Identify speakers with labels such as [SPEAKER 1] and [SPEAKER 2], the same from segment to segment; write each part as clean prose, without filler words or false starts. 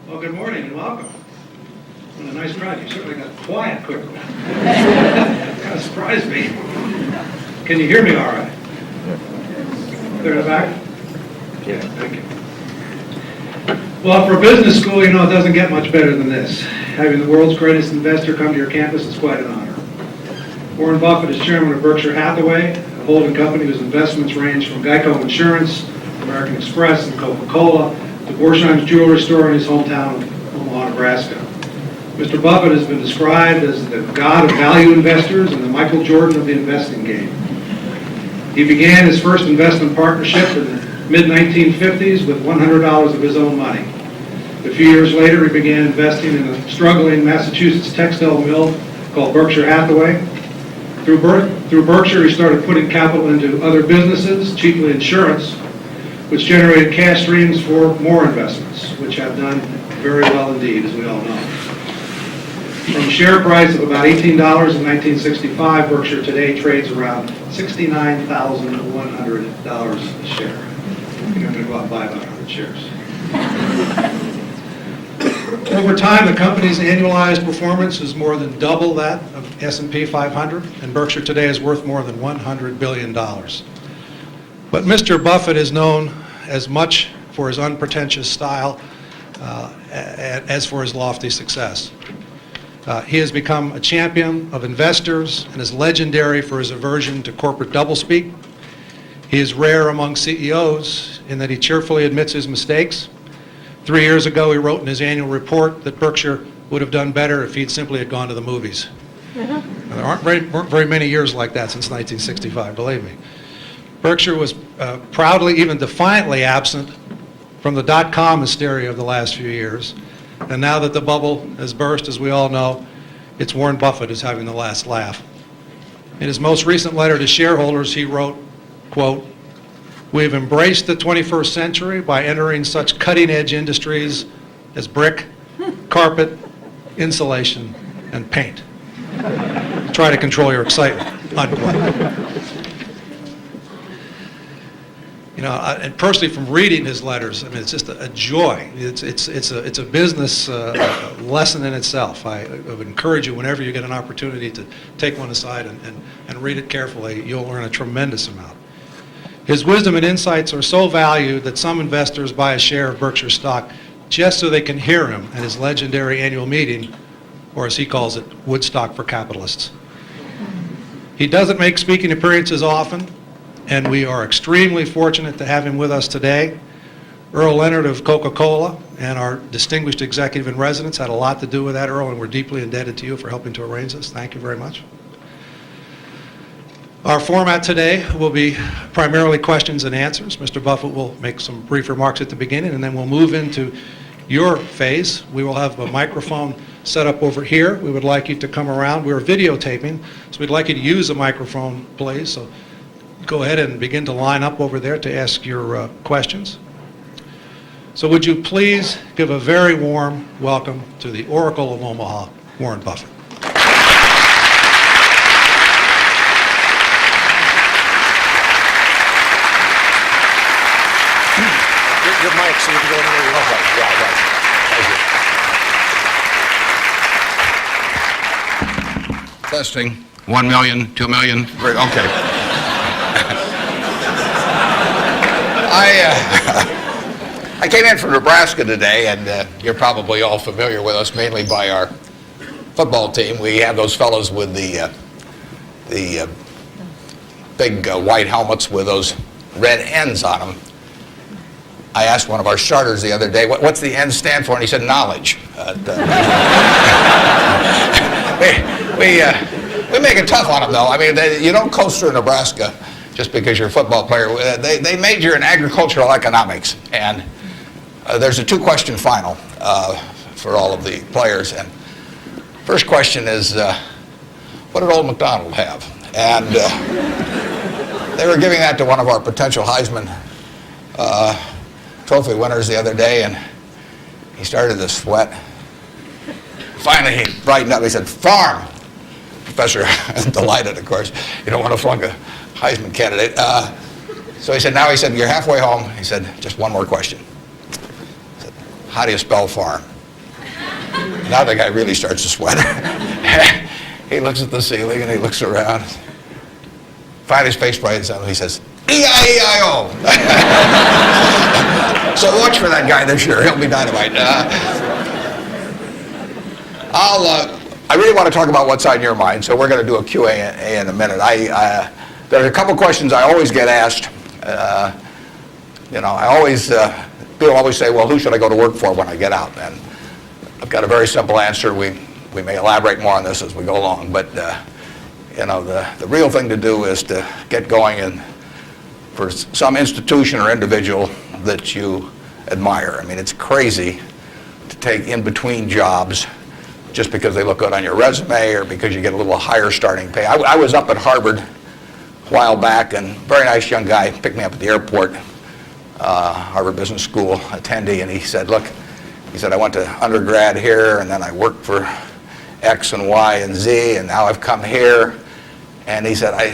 [SPEAKER 1] Well, good morning and welcome. What a nice crowd. You certainly got quiet quickly. Kind of surprised me. Can you hear me all right? Clear to the back? Yeah, thank you. Well, for a business school, you know, it doesn't get much better than this. Having the world's greatest investor come to your campus is quite an honor. Warren Buffett is chairman of Berkshire Hathaway, a holding company whose investments range from Geico Insurance, American Express, and Coca-Cola, to Borsheim's jewelry store in his hometown of Omaha, Nebraska. Mr. Buffett has been described as the god of value investors and the Michael Jordan of the investing game. He began his first investment partnership in the mid-1950s with $100 of his own money. A few years later, he began investing in a struggling Massachusetts textile mill called Berkshire Hathaway. Through Berkshire, he started putting capital into other businesses, chiefly insurance, which generated cash streams for more investments, which have done very well indeed, as we all know. From a share price of about $18 in 1965, Berkshire today trades around $69,100 a share. I think I'm going to go out and buy about 100 shares. Over time, the company's annualized performance is more than double that of S&P 500, and Berkshire today is worth more than $100 billion. But Mr. Buffett is known as much for his unpretentious style as for his lofty success. He has become a champion of investors and is legendary for his aversion to corporate doublespeak. He is rare among CEOs in that he cheerfully admits his mistakes. 3 years ago, he wrote in his annual report that Berkshire would have done better if he'd simply had gone to the movies. There weren't very many years like that since 1965, believe me. Berkshire was proudly, even defiantly absent from the dot-com hysteria of the last few years. And now that the bubble has burst, as we all know, it's Warren Buffett who's having the last laugh. In his most recent letter to shareholders, he wrote, quote, "We have embraced the 21st century by entering such cutting-edge industries as brick, carpet, insulation, and paint. Try to control your excitement," unquote. You know, and personally, from reading his letters, I mean, it's just a joy. It's a business lesson in itself. I would encourage you, whenever you get an opportunity, to take one aside and read it carefully. You'll learn a tremendous amount. His wisdom and insights are so valued that some investors buy a share of Berkshire stock just so they can hear him at his legendary annual meeting, or as he calls it, Woodstock for Capitalists. He doesn't make speaking appearances often, and we are extremely fortunate to have him with us today. Earl Leonard of Coca-Cola and our distinguished executive in residence had a lot to do with that, Earl, and we're deeply indebted to you for helping to arrange this. Thank you very much. Our format today will be primarily questions and answers. Mr. Buffett will make some brief remarks at the beginning, and then we'll move into your phase. We will have a microphone set up over here. We would like you to come around. We're videotaping, so we'd like you to use a microphone, please. So go ahead and begin to line up over there to ask your questions. So would you please give a very warm welcome to the Oracle of Omaha, Warren Buffett.
[SPEAKER 2] Your mic, so you can go anywhere you want.
[SPEAKER 3] Okay, yeah, right. Thank you. Testing. 1 million, 2 million. Great. Okay. I came in from Nebraska today, and you're probably all familiar with us, mainly by our football team. We have those fellows with the big white helmets with those red ends on them. I asked one of our starters the other day, what's the N stand for? And he said, knowledge. We make it tough on them, though. I mean, you don't coast through Nebraska just because you're a football player. They major in agricultural economics. And there's a two-question final for all of the players. And first question is, what did old MacDonald have? And they were giving that to one of our potential Heisman Trophy winners the other day, and he started to sweat. Finally, he brightened up. He said, farm. Professor, delighted, of course. You don't want to flunk a Heisman candidate. So he said, you're halfway home. He said, just one more question. He said, how do you spell farm? Now the guy really starts to sweat. He looks at the ceiling and he looks around. Finally, his face brightens up and he says, E-I-E-I-O. So watch for that guy this year. He'll be dynamite. I really want to talk about what's on your mind, so we're going to do a Q&A in a minute. There are a couple questions I always get asked. People always say, well, who should I go to work for when I get out? And I've got a very simple answer. We may elaborate more on this as we go along, but the real thing to do is to get going and for some institution or individual that you admire. I mean, it's crazy to take in between jobs just because they look good on your resume or because you get a little higher starting pay. I was up at Harvard a while back, and a very nice young guy picked me up at the airport, Harvard Business School attendee, and he said, look, I went to undergrad here, and then I worked for X and Y and Z, and now I've come here. And he said, I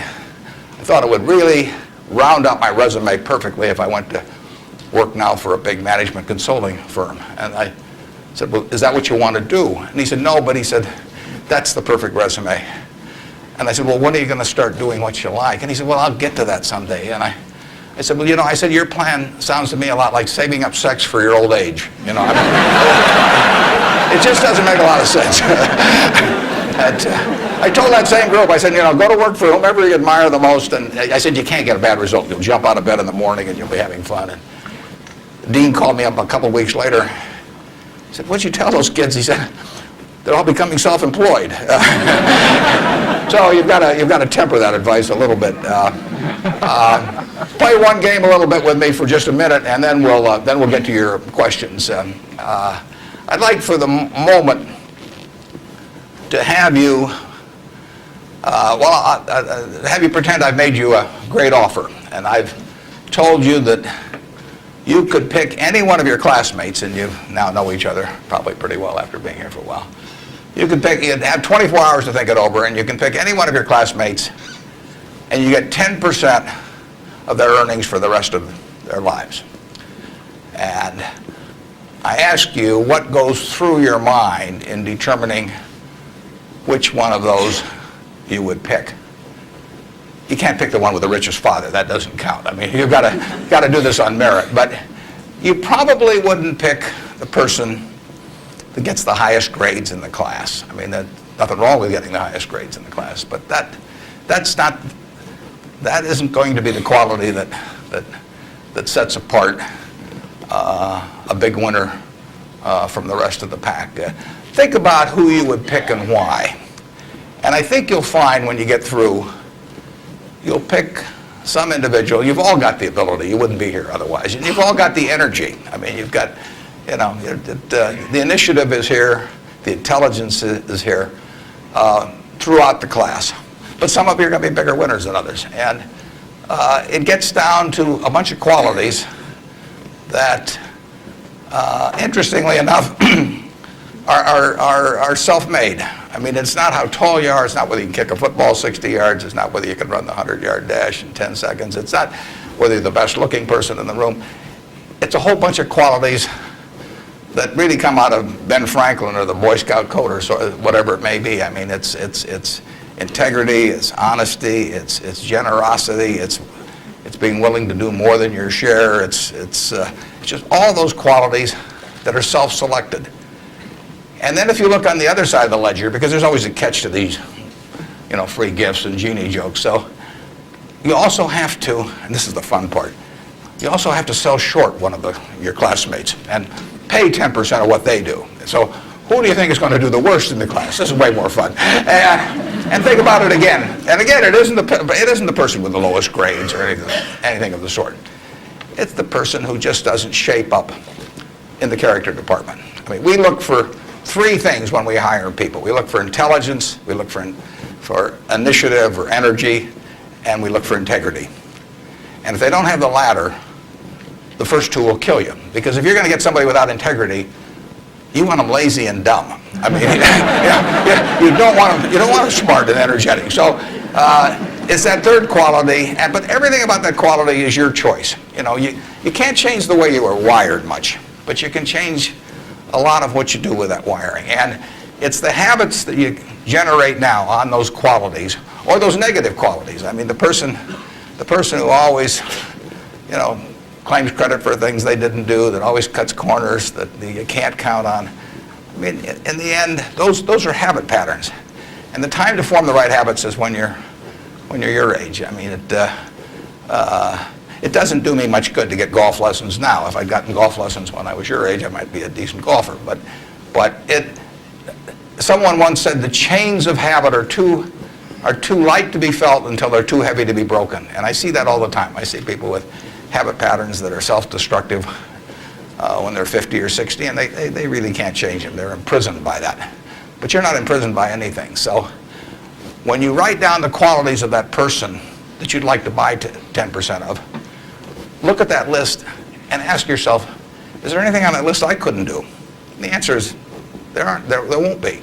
[SPEAKER 3] thought it would really round out my resume perfectly if I went to work now for a big management consulting firm. And I said, well, is that what you want to do? And he said, no, but he said, that's the perfect resume. And I said, well, when are you going to start doing what you like? And he said, well, I'll get to that someday. And I said, well, your plan sounds to me a lot like saving up sex for your old age. It just doesn't make a lot of sense. I told that same group, I said, go to work for whomever you admire the most. And I said, you can't get a bad result. You'll jump out of bed in the morning and you'll be having fun. And the dean called me up a couple of weeks later. He said, what'd you tell those kids? He said, they're all becoming self-employed. So you've got to temper that advice a little bit. Play one game a little bit with me for just a minute, and then we'll get to your questions. I'd like for the moment to have you have you pretend I've made you a great offer, and I've told you that you could pick any one of your classmates, and you now know each other probably pretty well after being here for a while. You'd have 24 hours to think it over, and you can pick any one of your classmates, and you get 10% of their earnings for the rest of their lives. And I ask you, what goes through your mind in determining which one of those you would pick? You can't pick the one with the richest father. That doesn't count. I mean, you've got to do this on merit. But you probably wouldn't pick the person that gets the highest grades in the class. I mean, there's nothing wrong with getting the highest grades in the class, but that isn't going to be the quality that sets apart a big winner from the rest of the pack. Think about who you would pick and why. And I think you'll find when you get through, you'll pick some individual. You've all got the ability. You wouldn't be here otherwise. And you've all got the energy. I mean, you've got, the initiative is here. The intelligence is here throughout the class. But some of you are going to be bigger winners than others. And it gets down to a bunch of qualities that, interestingly enough, are self-made. I mean, it's not how tall you are. It's not whether you can kick a football 60 yards. It's not whether you can run the 100-yard dash in 10 seconds. It's not whether you're the best-looking person in the room. It's a whole bunch of qualities that really come out of Ben Franklin or the Boy Scout code or whatever it may be. I mean, it's integrity, it's honesty, it's generosity, it's being willing to do more than your share. It's just all those qualities that are self-selected. And then if you look on the other side of the ledger, because there's always a catch to these, free gifts and genie jokes. So you also have to, and this is the fun part, you also have to sell short one of your classmates and pay 10% of what they do. So who do you think is going to do the worst in the class? This is way more fun. And think about it again. And again, it isn't the person with the lowest grades or anything of the sort. It's the person who just doesn't shape up in the character department. I mean, we look for three things when we hire people. We look for intelligence, we look for initiative or energy, and we look for integrity. And if they don't have the latter, the first two will kill you. Because if you're going to get somebody without integrity, you want them lazy and dumb. I mean, you don't want them smart and energetic. So it's that third quality, but everything about that quality is your choice. You can't change the way you are wired much, but you can change a lot of what you do with that wiring. And it's the habits that you generate now on those qualities, or those negative qualities. I mean, the person who always, claims credit for things they didn't do, that always cuts corners, that you can't count on. I mean, in the end, those are habit patterns. And the time to form the right habits is when you're your age. I mean, it doesn't do me much good to get golf lessons now. If I'd gotten golf lessons when I was your age, I might be a decent golfer. But someone once said the chains of habit are too light to be felt until they're too heavy to be broken. And I see that all the time. I see people with habit patterns that are self-destructive when they're 50 or 60, and they really can't change them. They're imprisoned by that. But you're not imprisoned by anything. So when you write down the qualities of that person that you'd like to buy 10% of, look at that list and ask yourself, is there anything on that list I couldn't do? And the answer is there won't be.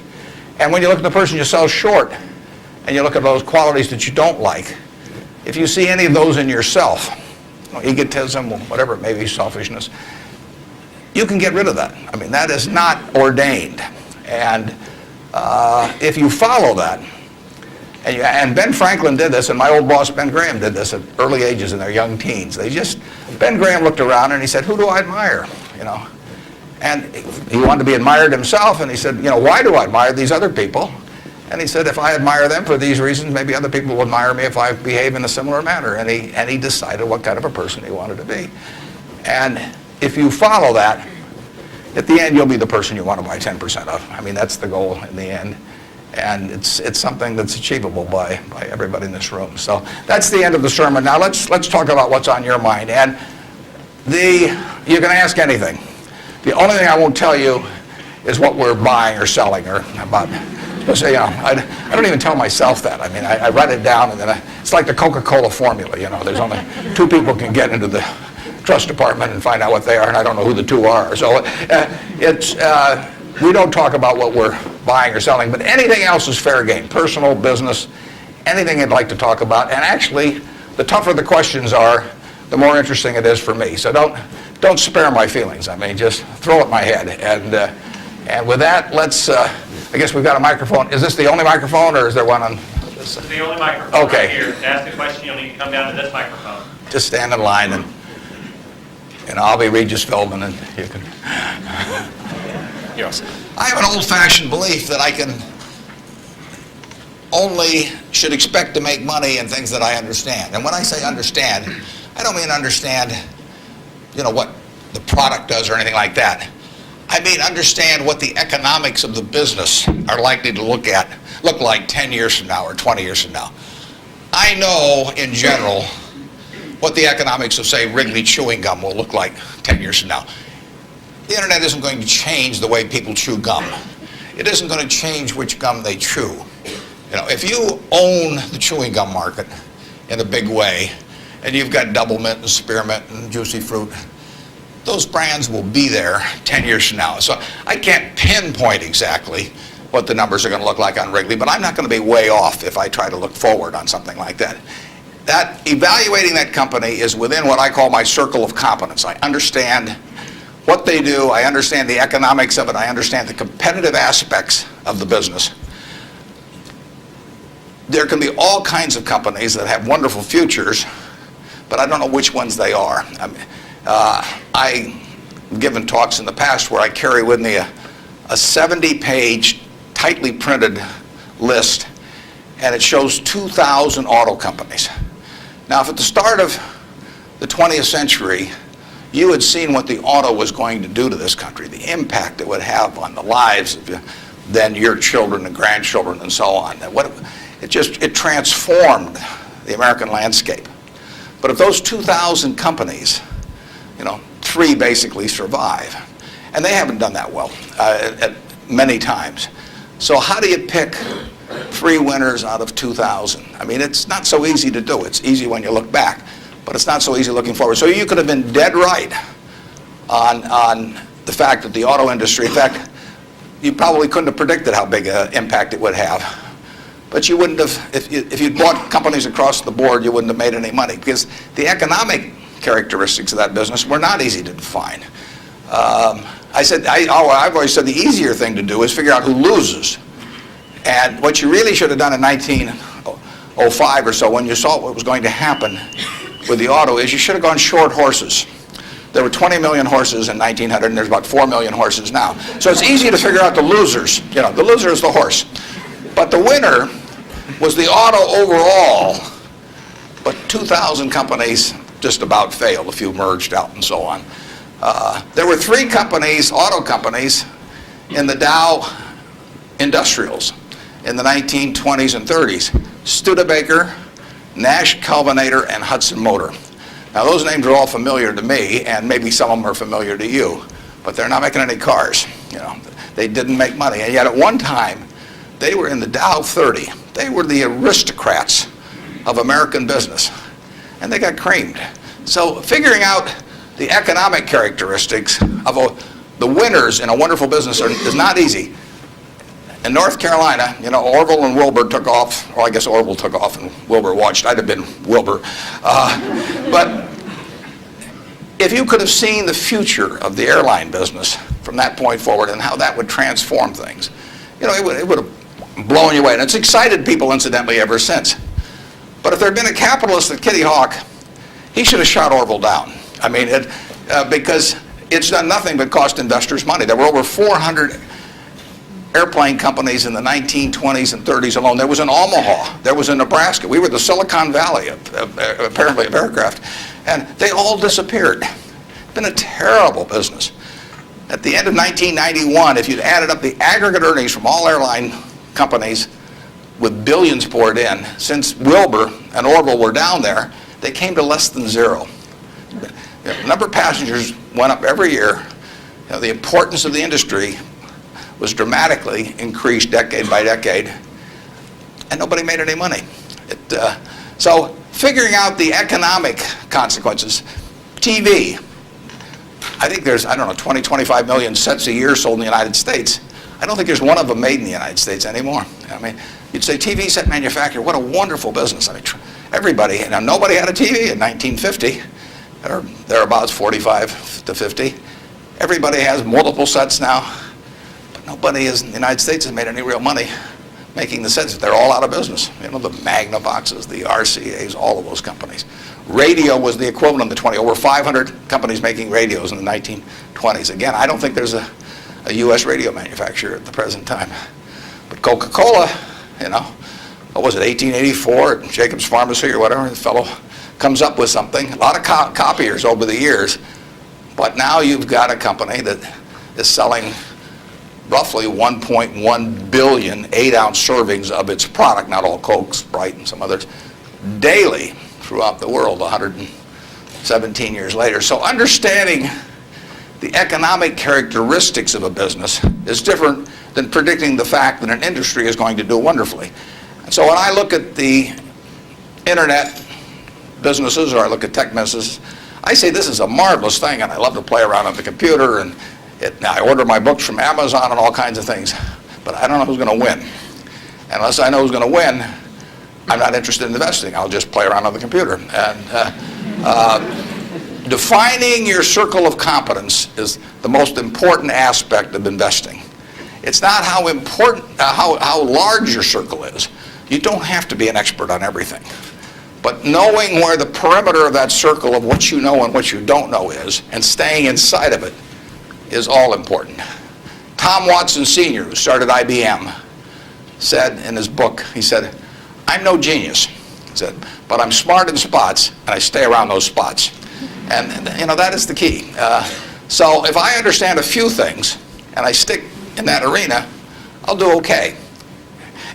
[SPEAKER 3] And when you look at the person you sell short and you look at those qualities that you don't like, if you see any of those in yourself, egotism, whatever it may be, selfishness, you can get rid of that. I mean, that is not ordained. And if you follow that, and Ben Franklin did this, and my old boss Ben Graham did this at early ages in their young teens. Ben Graham looked around and he said, who do I admire? And he wanted to be admired himself, and he said, why do I admire these other people? And he said, if I admire them for these reasons, maybe other people will admire me if I behave in a similar manner. And he decided what kind of a person he wanted to be. And if you follow that, at the end, you'll be the person you want to buy 10% of. I mean, that's the goal in the end. And it's something that's achievable by everybody in this room. So that's the end of the sermon. Now let's talk about what's on your mind. And you can ask anything. The only thing I won't tell you is what we're buying or selling or about. I don't even tell myself that. I mean, I write it down, and then it's like the Coca-Cola formula. There's only 2 people can get into the trust department and find out what they are, and I don't know who the 2 are. So we don't talk about what we're buying or selling, but anything else is fair game. Personal, business, anything you'd like to talk about. And actually, the tougher the questions are, the more interesting it is for me. So don't spare my feelings. I mean, just throw at my head. And with that, let's. I guess we've got a microphone. Is this the only microphone, or is there one on this?
[SPEAKER 4] This is the only microphone
[SPEAKER 3] Okay.
[SPEAKER 4] right here. To ask a question, you'll need to come down to this microphone.
[SPEAKER 3] Just stand in line, and I'll be Regis Philbin, and you can.
[SPEAKER 2] Yes.
[SPEAKER 3] I have an old-fashioned belief that I should expect to make money in things that I understand. And when I say understand, I don't mean understand, what the product does or anything like that. I mean understand what the economics of the business are likely to look like 10 years from now or 20 years from now. I know, in general, what the economics of, say, Wrigley chewing gum will look like 10 years from now. The internet isn't going to change the way people chew gum. It isn't going to change which gum they chew. If you own the chewing gum market in a big way, and you've got Double Mint and Spearmint and Juicy Fruit, those brands will be there 10 years from now. So I can't pinpoint exactly what the numbers are going to look like on Wrigley, but I'm not going to be way off if I try to look forward on something like that. Evaluating that company is within what I call my circle of competence. I understand what they do, I understand the economics of it, I understand the competitive aspects of the business. There can be all kinds of companies that have wonderful futures, but I don't know which ones they are. I've given talks in the past where I carry with me a 70-page, tightly printed list, and it shows 2,000 auto companies. Now, if at the start of the 20th century, you had seen what the auto was going to do to this country, the impact it would have on the lives of then your children and grandchildren and so on. It transformed the American landscape. But if those 2,000 companies, 3 basically survive, and they haven't done that well many times. So how do you pick 3 winners out of 2,000? I mean, it's not so easy to do. It's easy when you look back, but it's not so easy looking forward. So you could have been dead right on the fact that the auto industry, in fact, you probably couldn't have predicted how big an impact it would have. But you wouldn't have, if you'd bought companies across the board, you wouldn't have made any money, because the economic characteristics of that business were not easy to define. I've always said the easier thing to do is figure out who loses. And what you really should have done in 1905 or so, when you saw what was going to happen with the auto, is you should have gone short horses. There were 20 million horses in 1900, and there's about 4 million horses now. So it's easy to figure out the losers. You know, the loser is the horse. But the winner was the auto overall. But 2,000 companies just about failed. A few merged out and so on. There were 3 companies, auto companies, in the Dow Industrials in the 1920s and 30s. Studebaker, Nash Kelvinator, and Hudson Motor. Now those names are all familiar to me, and maybe some of them are familiar to you, but they're not making any cars. You know, they didn't make money, and yet at one time they were in the Dow 30. They were the aristocrats of American business, and they got creamed. So figuring out the economic characteristics of the winners in a wonderful business is not easy. In North Carolina, you know, Orville and Wilbur took off, or I guess Orville took off and Wilbur watched. I'd have been Wilbur. But if you could have seen the future of the airline business from that point forward and how that would transform things, you know, it would have blown you away. And it's excited people, incidentally, ever since. But if there had been a capitalist at Kitty Hawk, he should have shot Orville down. I mean, because it's done nothing but cost investors money. There were over 400 airplane companies in the 1920s and 30s alone. There was in Omaha. There was in Nebraska. We were the Silicon Valley, apparently, of aircraft. And they all disappeared. It's been a terrible business. At the end of 1991, if you'd added up the aggregate earnings from all airline companies with billions poured in, since Wilbur and Orville were down there, they came to less than zero. The number of passengers went up every year. You know, the importance of the industry was dramatically increased decade by decade, and nobody made any money. So figuring out the economic consequences, TV, I think there's, 20, 25 million sets a year sold in the United States. I don't think there's one of them made in the United States anymore. I mean, you'd say TV set manufacturer, what a wonderful business. I mean, everybody, nobody had a TV in 1950, or thereabouts, 45 to 50. Everybody has multiple sets now. Nobody in the United States has made any real money making the sets. They're all out of business. You know, the Magnavoxes, the RCAs, all of those companies. Radio was the equivalent of over 500 companies making radios in the 1920s. Again, I don't think there's a U.S. radio manufacturer at the present time. But Coca-Cola, what was it, 1884 at Jacobs Pharmacy or whatever, the fellow comes up with something. A lot of copiers over the years. But now you've got a company that is selling roughly 1.1 billion 8-ounce servings of its product, not all Coke, Sprite, and some others, daily throughout the world 117 years later. So understanding the economic characteristics of a business is different than predicting the fact that an industry is going to do wonderfully. And so when I look at the internet businesses, or I look at tech businesses, I say this is a marvelous thing, and I love to play around on the computer, and I order my books from Amazon and all kinds of things, but I don't know who's going to win. And unless I know who's going to win, I'm not interested in investing. I'll just play around on the computer. And defining your circle of competence is the most important aspect of investing. It's not how large your circle is. You don't have to be an expert on everything. But knowing where the perimeter of that circle of what you know and what you don't know is, and staying inside of it, is all important. Tom Watson Sr., who started IBM, said in his book, he said, "I'm no genius," he said, "but I'm smart in spots, and I stay around those spots." And that is the key. So if I understand a few things, and I stick in that arena, I'll do okay.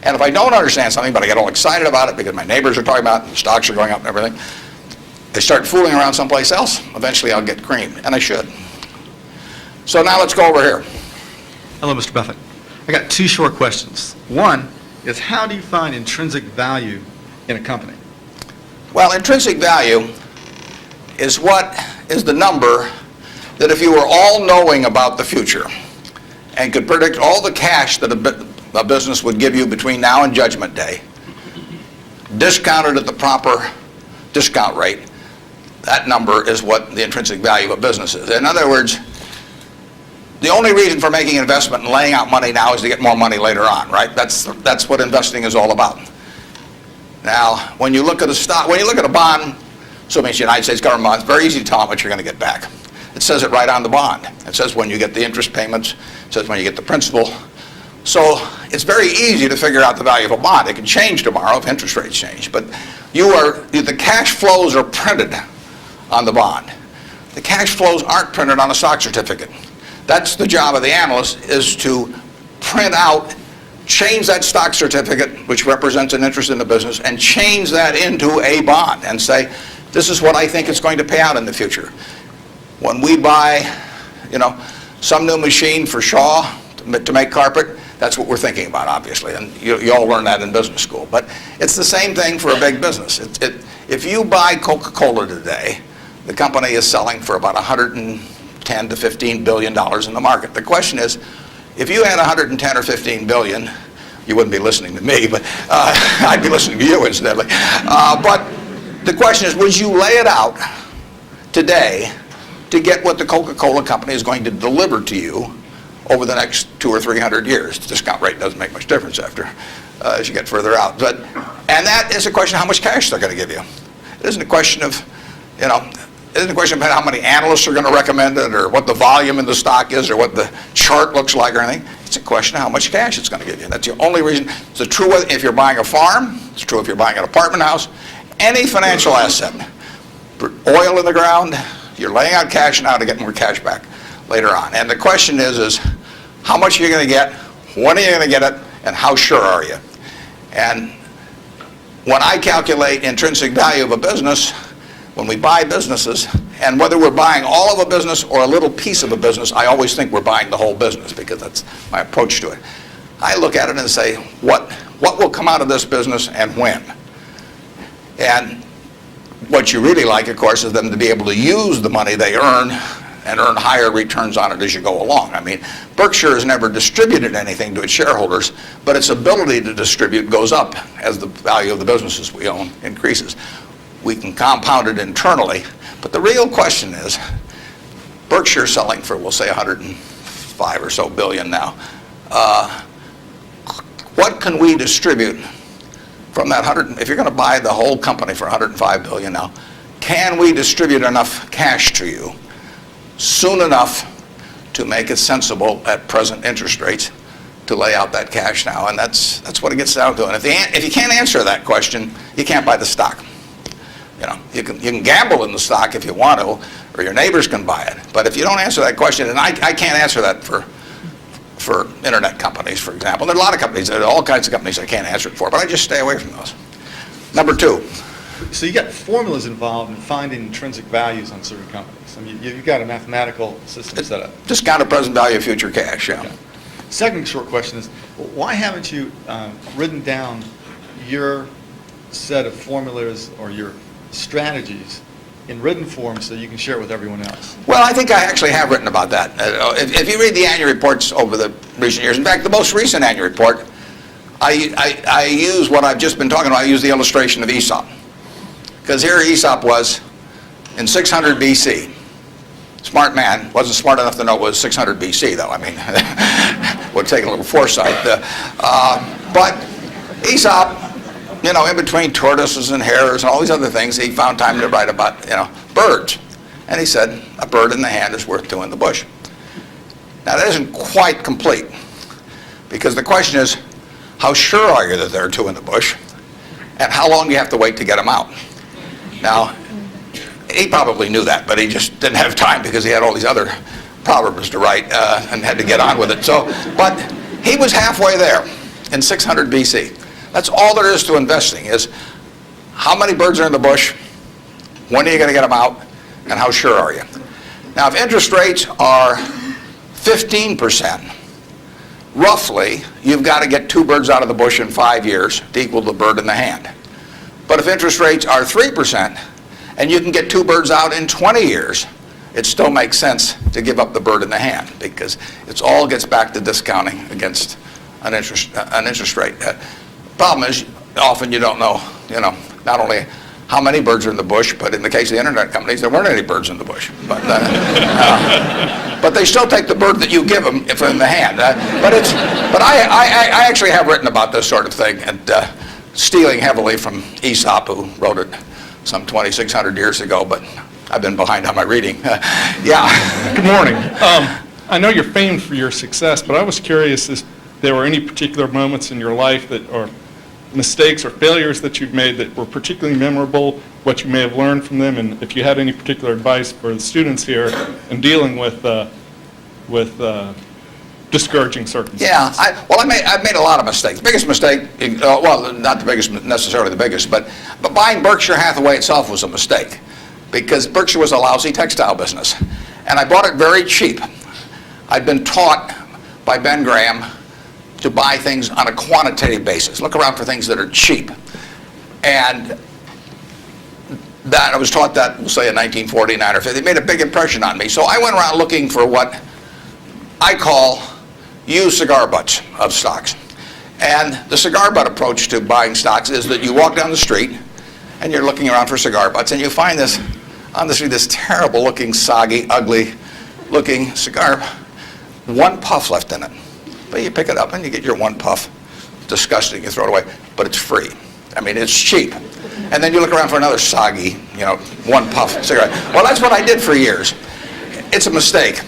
[SPEAKER 3] And if I don't understand something, but I get all excited about it because my neighbors are talking about it, and the stocks are going up and everything, I start fooling around someplace else, eventually I'll get creamed, and I should. So now let's go over here.
[SPEAKER 5] Hello, Mr. Buffett. I got 2 short questions. One is, how do you find intrinsic value in a company?
[SPEAKER 3] Well, intrinsic value is the number that if you were all-knowing about the future and could predict all the cash that a business would give you between now and Judgment Day, discounted at the proper discount rate, that number is what the intrinsic value of a business is. In other words, the only reason for making an investment and laying out money now is to get more money later on, right? That's what investing is all about. Now, when you look at a stock, when you look at a bond, assuming it's the United States government bond, it's very easy to tell how much you're going to get back. It says it right on the bond. It says when you get the interest payments. It says when you get the principal. So it's very easy to figure out the value of a bond. It can change tomorrow if interest rates change. But the cash flows are printed on the bond. The cash flows aren't printed on a stock certificate. That's the job of the analyst, is to print out, change that stock certificate, which represents an interest in the business, and change that into a bond and say, this is what I think it's going to pay out in the future. When we buy, some new machine for Shaw to make carpet, that's what we're thinking about, obviously, and you all learn that in business school. But it's the same thing for a big business. If you buy Coca-Cola today, the company is selling for about $110 to $15 billion in the market. The question is, if you had 110 or 15 billion, you wouldn't be listening to me, but I'd be listening to you incidentally. But the question is, would you lay it out today to get what the Coca-Cola company is going to deliver to you over the next 200 or 300 years? The discount rate doesn't make much difference as you get further out. And that is a question of how much cash they're going to give you. It isn't a question of, it isn't a question about how many analysts are going to recommend it or what the volume in the stock is or what the chart looks like or anything. It's a question of how much cash it's going to give you. That's the only reason. It's true if you're buying a farm. It's true if you're buying an apartment house. Any financial asset. Oil in the ground, you're laying out cash now to get more cash back later on. And the question is how much are you going to get, when are you going to get it, and how sure are you? And when I calculate intrinsic value of a business, when we buy businesses, and whether we're buying all of a business or a little piece of a business, I always think we're buying the whole business because that's my approach to it. I look at it and say, what will come out of this business and when? And what you really like, of course, is them to be able to use the money they earn and earn higher returns on it as you go along. I mean, Berkshire has never distributed anything to its shareholders, but its ability to distribute goes up as the value of the businesses we own increases. We can compound it internally, but the real question is, Berkshire selling for, we'll say, 105 or so billion now. What can we distribute from that 100? If you're going to buy the whole company for 105 billion now, can we distribute enough cash to you soon enough to make it sensible at present interest rates to lay out that cash now? And that's what it gets down to. And if you can't answer that question, you can't buy the stock. You can gamble in the stock if you want to, or your neighbors can buy it. But if you don't answer that question, and I can't answer that for internet companies, for example. There are a lot of companies, there are all kinds of companies I can't answer it for, but I just stay away from those. Number two.
[SPEAKER 5] So you got formulas involved in finding intrinsic values on certain companies. I mean, you've got a mathematical system set up.
[SPEAKER 3] Discounted present value of future cash, yeah.
[SPEAKER 5] Okay. Second short question is, why haven't you written down your set of formulas or your strategies in written form so you can share it with everyone else?
[SPEAKER 3] Well, I think I actually have written about that. If you read the annual reports over the recent years, in fact, the most recent annual report, I use what I've just been talking about. I use the illustration of Aesop. Because here Aesop was in 600 BC. Smart man, wasn't smart enough to know it was 600 BC, though. I mean, would take a little foresight. But Aesop, in between tortoises and hares and all these other things, he found time to write about, birds. And he said, a bird in the hand is worth two in the bush. Now, that isn't quite complete, because the question is, how sure are you that there are two in the bush, and how long do you have to wait to get them out? Now, he probably knew that, but he just didn't have time because he had all these other proverbs to write and had to get on with it. But he was halfway there in 600 BC. That's all there is to investing, is how many birds are in the bush, when are you going to get them out, and how sure are you? Now, if interest rates are 15%, roughly, you've got to get two birds out of the bush in 5 years to equal the bird in the hand. But if interest rates are 3%, and you can get two birds out in 20 years, it still makes sense to give up the bird in the hand, because it all gets back to discounting against an interest rate. Problem is, often you don't know, not only how many birds are in the bush, but in the case of the internet companies, there weren't any birds in the bush. But they still take the bird that you give them if in the hand. But I actually have written about this sort of thing, and stealing heavily from Aesop, who wrote it some 2,600 years ago, but I've been behind on my reading. Yeah.
[SPEAKER 6] Good morning. I know you're famed for your success, but I was curious if there were any particular moments in your life that, or mistakes or failures that you've made that were particularly memorable, what you may have learned from them, and if you had any particular advice for the students here in dealing with discouraging circumstances.
[SPEAKER 3] Yeah, I've made a lot of mistakes. Biggest mistake, well, not the biggest, necessarily the biggest, but buying Berkshire Hathaway itself was a mistake, because Berkshire was a lousy textile business, and I bought it very cheap. I'd been taught by Ben Graham to buy things on a quantitative basis. Look around for things that are cheap. And that I was taught that, we'll say in 1949 or 50. It made a big impression on me. So I went around looking for what I call used cigar butts of stocks. And the cigar butt approach to buying stocks is that you walk down the street and you're looking around for cigar butts, and you find this on the street, this terrible looking, soggy, ugly looking cigar, one puff left in it. But you pick it up and you get your one puff. Disgusting, you throw it away, but it's free. I mean, it's cheap. And then you look around for another soggy, one puff cigarette. Well, that's what I did for years. It's a mistake.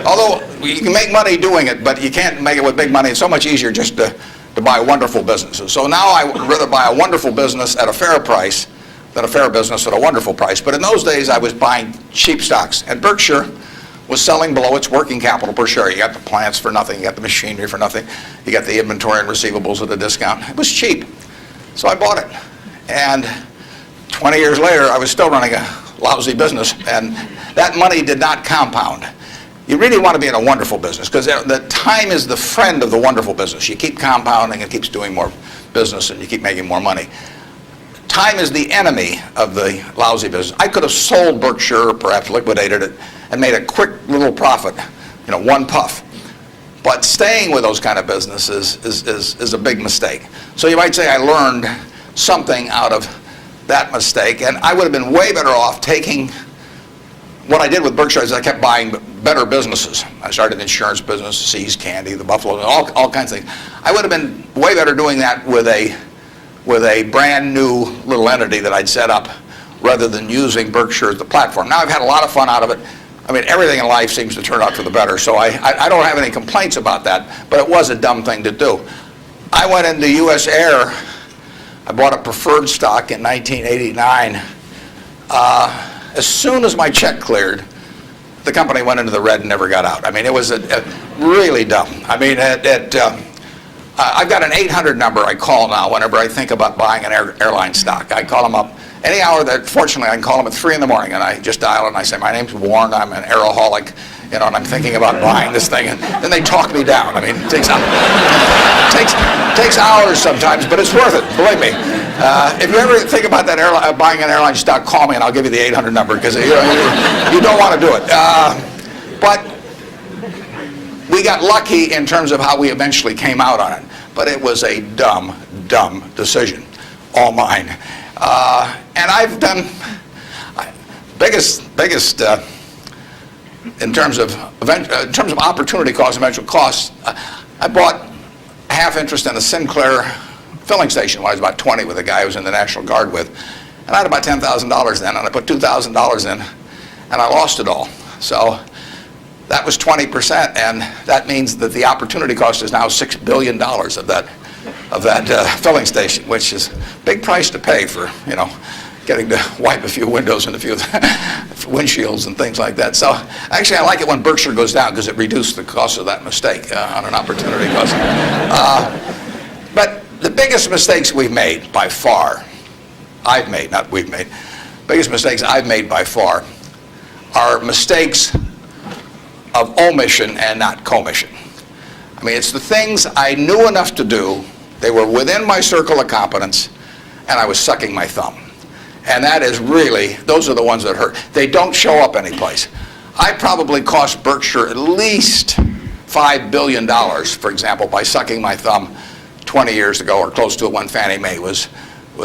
[SPEAKER 3] Although you can make money doing it, but you can't make it with big money. It's so much easier just to buy wonderful businesses. So now I would rather buy a wonderful business at a fair price than a fair business at a wonderful price. But in those days, I was buying cheap stocks. And Berkshire was selling below its working capital per share. You got the plants for nothing, you got the machinery for nothing, you got the inventory and receivables at a discount. It was cheap. So I bought it. And 20 years later, I was still running a lousy business, and that money did not compound. You really want to be in a wonderful business, because the time is the friend of the wonderful business. You keep compounding, it keeps doing more business, and you keep making more money. Time is the enemy of the lousy business. I could have sold Berkshire, or perhaps liquidated it, and made a quick little profit, one puff. But staying with those kind of businesses is a big mistake. So you might say I learned something out of that mistake, and I would have been way better off taking what I did with Berkshire is I kept buying better businesses. I started the insurance business, See's Candy, the Buffalo, all kinds of things. I would have been way better doing that with a brand new little entity that I'd set up rather than using Berkshire as the platform. Now I've had a lot of fun out of it. I mean, everything in life seems to turn out for the better, so I don't have any complaints about that, but it was a dumb thing to do. I went into U.S. Air. I bought a preferred stock in 1989. As soon as my check cleared, the company went into the red and never got out. I mean, it was really dumb. I mean, I've got an 800 number I call now whenever I think about buying an airline stock. I call them up any hour that, fortunately, I can call them at 3 in the morning, and I just dial and I say, my name's Warren, I'm an aeroholic, and I'm thinking about buying this thing, and then they talk me down. I mean, it takes hours sometimes, but it's worth it, believe me. If you ever think about that buying an airline stock, call me and I'll give you the 800 number, because you don't want to do it. But we got lucky in terms of how we eventually came out on it, but it was a dumb decision, all mine. And I've done biggest in terms of opportunity cost, eventual costs. I bought half interest in a Sinclair filling station when I was about 20 with a guy I was in the National Guard with, and I had about $10,000 then, and I put $2,000 in, and I lost it all. So that was 20%, and that means that the opportunity cost is now $6 billion of that filling station, which is a big price to pay for, getting to wipe a few windows and a few windshields and things like that. So actually, I like it when Berkshire goes down, because it reduced the cost of that mistake on an opportunity cost. But the biggest mistakes we've made by far, biggest mistakes I've made by far are mistakes of omission and not commission. I mean, it's the things I knew enough to do, they were within my circle of competence, and I was sucking my thumb. And that is really, those are the ones that hurt. They don't show up anyplace. I probably cost Berkshire at least $5 billion, for example, by sucking my thumb 20 years ago or close to it when Fannie Mae was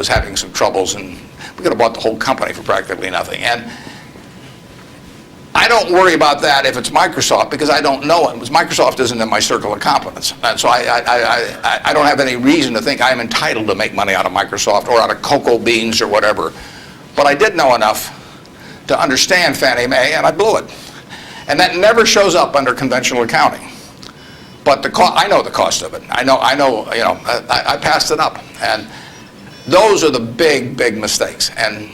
[SPEAKER 3] having some troubles. And we could have bought the whole company for practically nothing. And I don't worry about that if it's Microsoft because I don't know it. Microsoft isn't in my circle of competence. And so I don't have any reason to think I'm entitled to make money out of Microsoft or out of cocoa beans or whatever. But I did know enough to understand Fannie Mae, and I blew it. And that never shows up under conventional accounting. But I know the cost of it. I know. I passed it up. And those are the big, big mistakes. And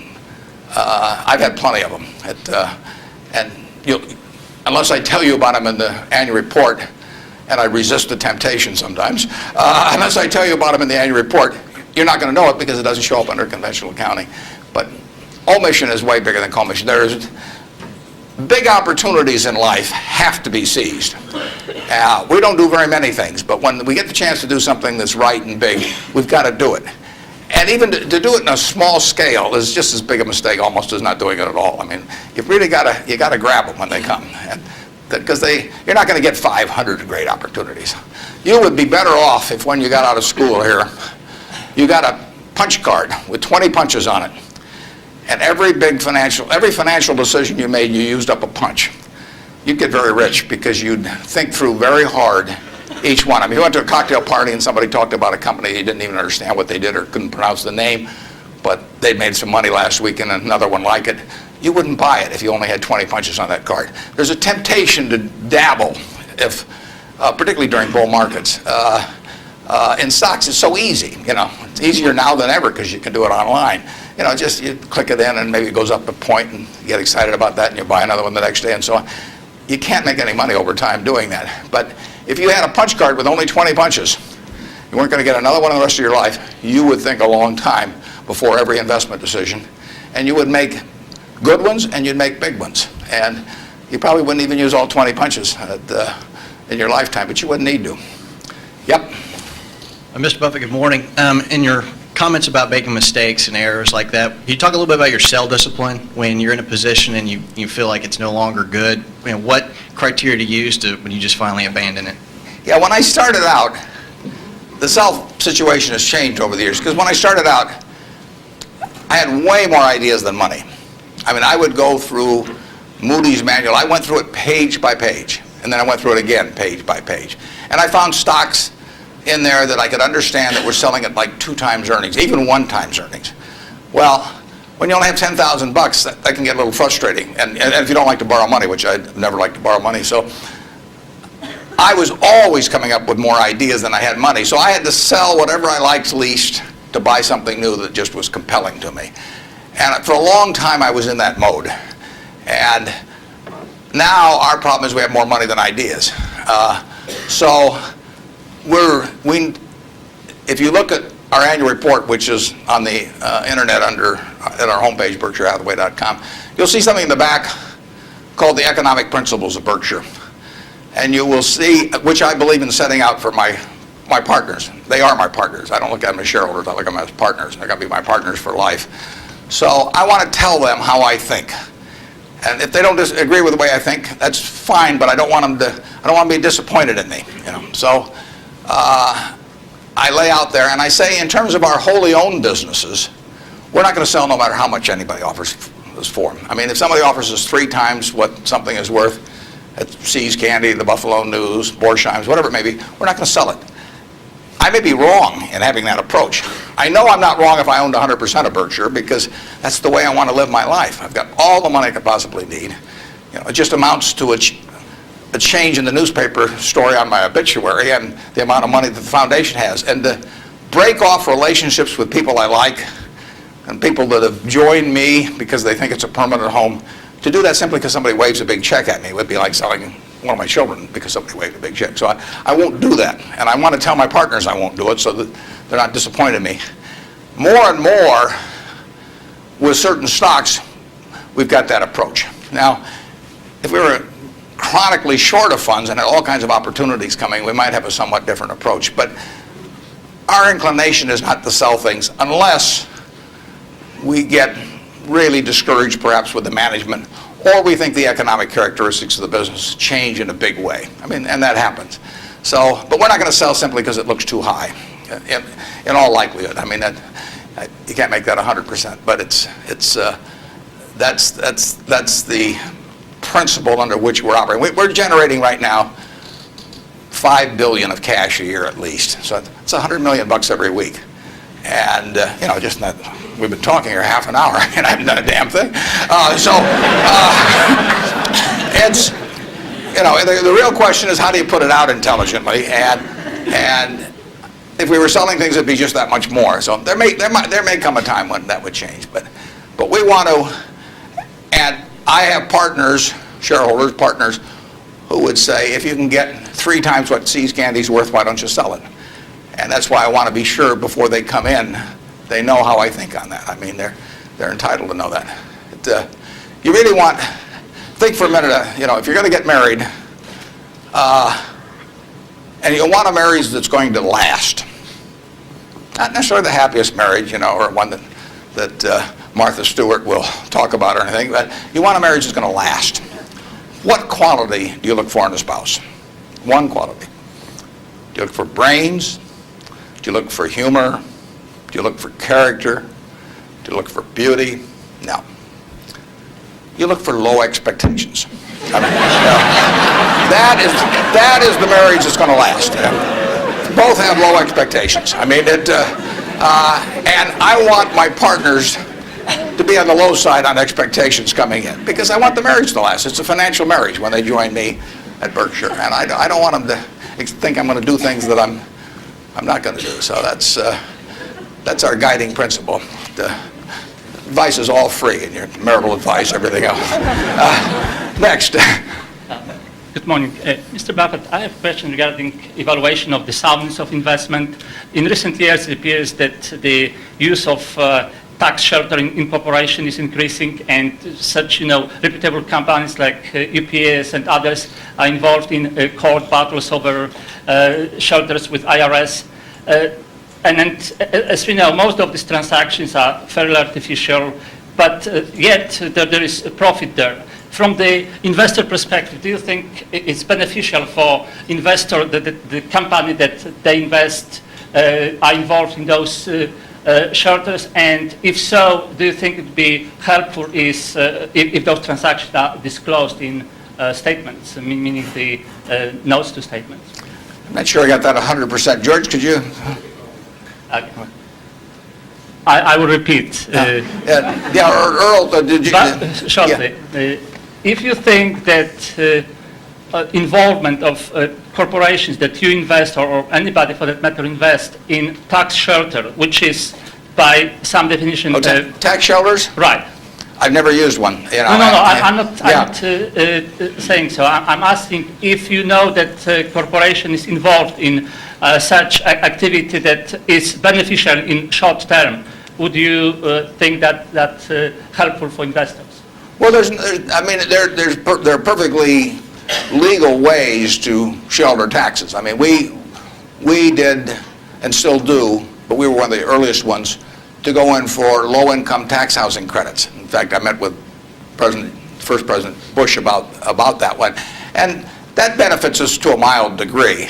[SPEAKER 3] I've had plenty of them. And unless I tell you about them in the annual report, and I resist the temptation sometimes, unless I tell you about them in the annual report, you're not going to know it because it doesn't show up under conventional accounting. But omission is way bigger than commission. There's big opportunities in life have to be seized. We don't do very many things, but when we get the chance to do something that's right and big, we've got to do it. And even to do it in a small scale is just as big a mistake almost as not doing it at all. I mean, you've really got to grab them when they come, because you're not going to get 500 great opportunities. You would be better off if when you got out of school here, you got a punch card with 20 punches on it, and every financial decision you made, you used up a punch. You'd get very rich because you'd think through very hard each one. I mean, you went to a cocktail party and somebody talked about a company, you didn't even understand what they did or couldn't pronounce the name, but they made some money last week and another one like it. You wouldn't buy it if you only had 20 punches on that card. There's a temptation to dabble, particularly during bull markets. In stocks, it's so easy. It's easier now than ever because you can do it online. Just you click it in and maybe it goes up a point and you get excited about that and you buy another one the next day and so on. You can't make any money over time doing that. But if you had a punch card with only 20 punches, you weren't going to get another one in the rest of your life, you would think a long time before every investment decision. And you would make good ones and you'd make big ones. And you probably wouldn't even use all 20 punches in your lifetime, but you wouldn't need to. Yep.
[SPEAKER 7] Mr. Buffett, good morning. In your comments about making mistakes and errors like that, can you talk a little bit about your sell discipline when you're in a position and you feel like it's no longer good? What criteria to use when you just finally abandon it?
[SPEAKER 3] Yeah, when I started out, the sell situation has changed over the years because when I started out, I had way more ideas than money. I mean, I would go through Moody's manual. I went through it page by page, and then I went through it again page by page. And I found stocks in there that I could understand that were selling at like 2 times earnings, even 1 times earnings. Well, when you only have $10,000, that can get a little frustrating. And if you don't like to borrow money, which I never like to borrow money, so I was always coming up with more ideas than I had money. So I had to sell whatever I liked least to buy something new that just was compelling to me. And for a long time, I was in that mode. And now our problem is we have more money than ideas. If you look at our annual report, which is on the internet at our homepage, BerkshireHathaway.com, you'll see something in the back called the Economic Principles of Berkshire. And you will see, which I believe in setting out for my partners. They are my partners. I don't look at them as shareholders. I look at them as partners. They're going to be my partners for life. So I want to tell them how I think. And if they don't agree with the way I think, that's fine, but I don't want them to be disappointed in me. So I lay out there and I say, in terms of our wholly owned businesses, we're not going to sell no matter how much anybody offers us for them. I mean, if somebody offers us 3 times what something is worth at See's Candy, the Buffalo News, Borsheim's, whatever it may be, we're not going to sell it. I may be wrong in having that approach. I know I'm not wrong if I owned 100% of Berkshire because that's the way I want to live my life. I've got all the money I could possibly need. It just amounts to a change in the newspaper story on my obituary and the amount of money that the foundation has. And to break off relationships with people I like and people that have joined me because they think it's a permanent home, to do that simply because somebody waves a big check at me would be like selling one of my children because somebody waved a big check. So I won't do that. And I want to tell my partners I won't do it so that they're not disappointed in me. More and more with certain stocks, we've got that approach. Now, if we were chronically short of funds and had all kinds of opportunities coming, we might have a somewhat different approach. But our inclination is not to sell things unless we get really discouraged perhaps with the management, or we think the economic characteristics of the business change in a big way. I mean, and that happens. So, but we're not going to sell simply because it looks too high, in all likelihood. I mean, You can't make that 100%, but that's the principle under which we're operating. We're generating right now $5 billion of cash a year at least, so it's $100 million every week. And just not, we've been talking here half an hour and I haven't done a damn thing. It's, the real question is how do you put it out intelligently? And if we were selling things, it'd be just that much more. So there may come a time when that would change. But we want to, and I have partners, shareholders, partners, who would say, if you can get 3 times what See's Candy's worth, why don't you sell it? And that's why I want to be sure before they come in, they know how I think on that. I mean, they're entitled to know that. You really want, think for a minute, if you're going to get married, and you want a marriage that's going to last. Not necessarily the happiest marriage, or one that Martha Stewart will talk about or anything, but you want a marriage that's going to last. What quality do you look for in a spouse? One quality. Do you look for brains? Do you look for humor? Do you look for character? Do you look for beauty? No. You look for low expectations. I mean, that is the marriage that's going to last. Both have low expectations. I mean, and I want my partners to be on the low side on expectations coming in because I want the marriage to last. It's a financial marriage when they join me at Berkshire, and I don't want them to think I'm going to do things that I'm not going to do. So that's our guiding principle. The advice is all free, and your marital advice, everything else. Next.
[SPEAKER 8] Good morning. Mr. Buffett, I have a question regarding evaluation of the soundness of investment. In recent years, it appears that the use of tax sheltering in corporation is increasing, and such, reputable companies like UPS and others are involved in court battles over shelters with IRS. And as we know, most of these transactions are fairly artificial, but yet there is a profit there. From the investor perspective, do you think it's beneficial for investor that the company that they invest are involved in those shelters? And if so, do you think it would be helpful if those transactions are disclosed in statements, meaning the notes to statements?
[SPEAKER 3] I'm not sure I got that 100%. George, could you?
[SPEAKER 8] I will repeat.
[SPEAKER 3] Earl, did you?
[SPEAKER 8] Shortly.
[SPEAKER 3] Yeah.
[SPEAKER 8] If you think that involvement of corporations that you invest, or anybody for that matter invest in tax shelter, which is by some definition...
[SPEAKER 3] tax shelters?
[SPEAKER 8] Right.
[SPEAKER 3] I've never used one.
[SPEAKER 8] I'm not saying so. I'm asking if you know that a corporation is involved in such activity that is beneficial in short term, would you think that that's helpful for investors?
[SPEAKER 3] Well, there are perfectly legal ways to shelter taxes. I mean, we did and still do, but we were one of the earliest ones to go in for low-income tax housing credits. In fact, I met with first President Bush about that one, and that benefits us to a mild degree.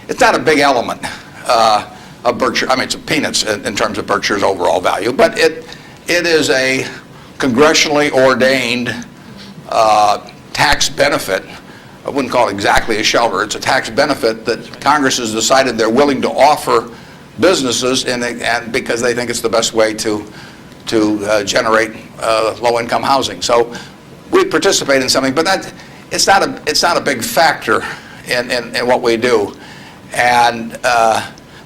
[SPEAKER 3] It's not a big element of Berkshire. I mean, it's peanuts in terms of Berkshire's overall value, but it is a congressionally ordained tax benefit. I wouldn't call it exactly a shelter. It's a tax benefit that Congress has decided they're willing to offer businesses, and because they think it's the best way to generate low-income housing. So we participate in something, but it's not a big factor in what we do. And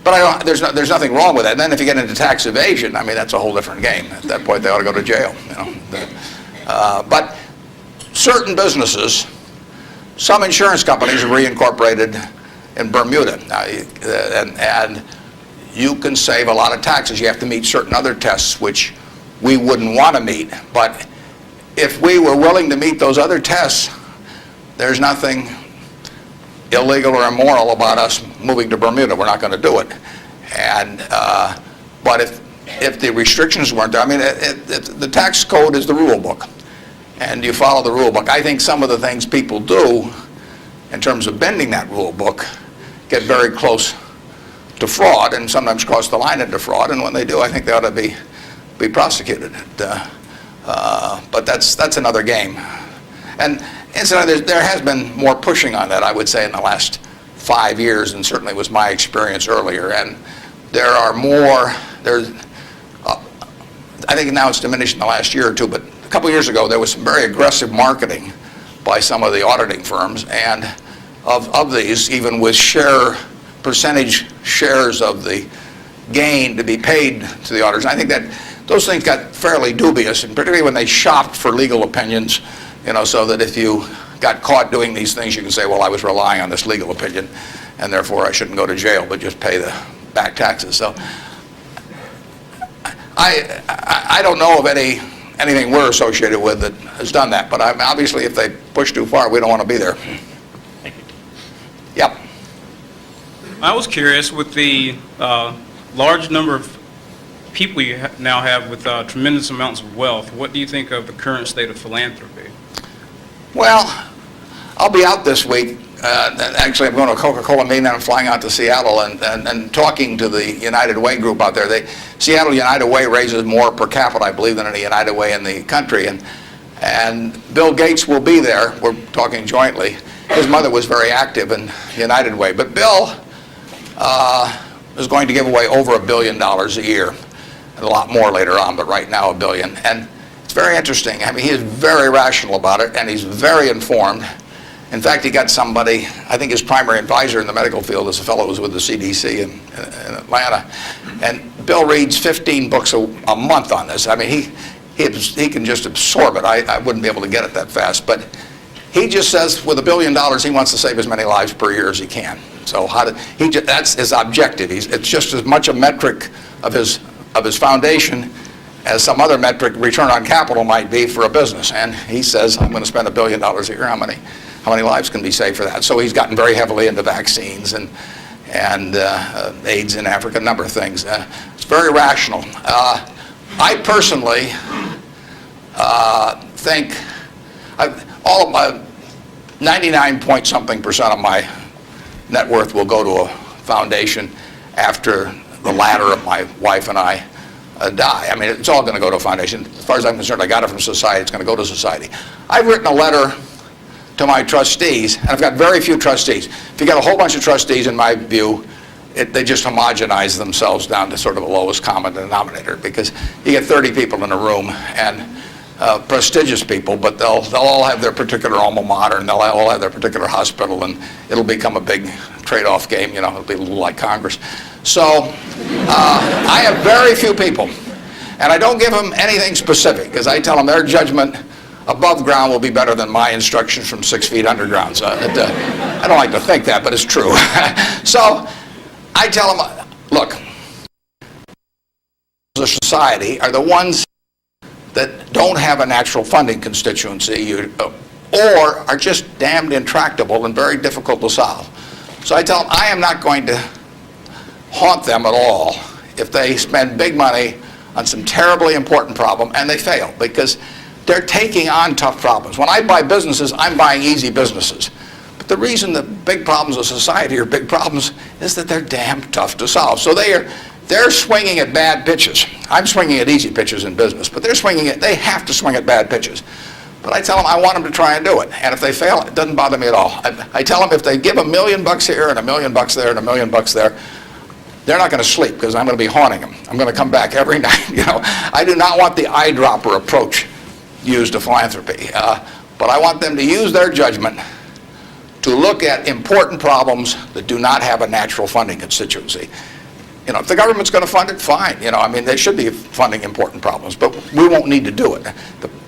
[SPEAKER 3] but there's nothing wrong with that. And then if you get into tax evasion, I mean, that's a whole different game. At that point, they ought to go to jail. But certain businesses, some insurance companies are reincorporated in Bermuda, and you can save a lot of taxes. You have to meet certain other tests which we wouldn't want to meet. But if we were willing to meet those other tests, there's nothing illegal or immoral about us moving to Bermuda. We're not going to do it. And but if the restrictions weren't there, I mean, the tax code is the rule book, and you follow the rule book. I think some of the things people do in terms of bending that rule book get very close to fraud and sometimes cross the line into fraud. And when they do, I think they ought to be prosecuted. But that's another game. And incidentally, there has been more pushing on that, I would say, in the last 5 years, and certainly was my experience earlier. And there are more. I think now it's diminished in the last year or two, but a couple of years ago there was some very aggressive marketing by some of the auditing firms, and of these, even with percentage shares of the gain to be paid to the auditors. I think that those things got fairly dubious, and particularly when they shopped for legal opinions, so that if you got caught doing these things, you can say, well, I was relying on this legal opinion, and therefore I shouldn't go to jail, but just pay the back taxes. So I don't know of anything we're associated with that has done that, but obviously if they push too far, we don't want to be there.
[SPEAKER 8] Thank you.
[SPEAKER 3] Yep.
[SPEAKER 9] I was curious, with the large number of people you now have with tremendous amounts of wealth, what do you think of the current state of philanthropy?
[SPEAKER 3] Well, I'll be out this week. Actually, I'm going to a Coca-Cola meeting, and I'm flying out to Seattle and talking to the United Way group out there. Seattle United Way raises more per capita, I believe, than any United Way in the country. And Bill Gates will be there. We're talking jointly. His mother was very active in United Way. But Bill is going to give away over $1 billion a year. And a lot more later on, but right now $1 billion. And it's very interesting. I mean, he is very rational about it, and he's very informed. In fact, he got somebody, I think his primary advisor in the medical field is a fellow who was with the CDC in Atlanta. And Bill reads 15 books a month on this. I mean, he can just absorb it. I wouldn't be able to get it that fast. But he just says with $1 billion, he wants to save as many lives per year as he can. So that's his objective. It's just as much a metric of his foundation as some other metric, return on capital, might be for a business. And he says, I'm going to spend $1 billion a year. How many lives can be saved for that? So he's gotten very heavily into vaccines and AIDS in Africa, a number of things. It's very rational. I personally think all of my 99-point-something% of my net worth will go to a foundation after the latter of my wife and I die. I mean, it's all going to go to a foundation. As far as I'm concerned, I got it from society. It's going to go to society. I've written a letter to my trustees, and I've got very few trustees. If you got a whole bunch of trustees, in my view, they just homogenize themselves down to sort of a lowest common denominator, because you get 30 people in a room, and prestigious people, but they'll all have their particular alma mater, and they'll all have their particular hospital, and it'll become a big trade-off game. It'll be a little like Congress. So I have very few people, and I don't give them anything specific, because I tell them their judgment above ground will be better than my instructions from 6 feet underground. So I don't like to think that, but it's true. So I tell them, look, the society are the ones that don't have a natural funding constituency or are just damned intractable and very difficult to solve. So I tell them I am not going to haunt them at all if they spend big money on some terribly important problem and they fail, because they're taking on tough problems. When I buy businesses, I'm buying easy businesses. But the reason that big problems of society are big problems is that they're damn tough to solve. So they're swinging at bad pitches. I'm swinging at easy pitches in business, but they have to swing at bad pitches. But I tell them I want them to try and do it. And if they fail, it doesn't bother me at all. I tell them if they give $1 million here and $1 million there and $1 million there, they're not going to sleep, because I'm going to be haunting them. I'm going to come back every night. I do not want the eyedropper approach used to philanthropy. But I want them to use their judgment to look at important problems that do not have a natural funding constituency. If the government's going to fund it, fine. They should be funding important problems, but we won't need to do it.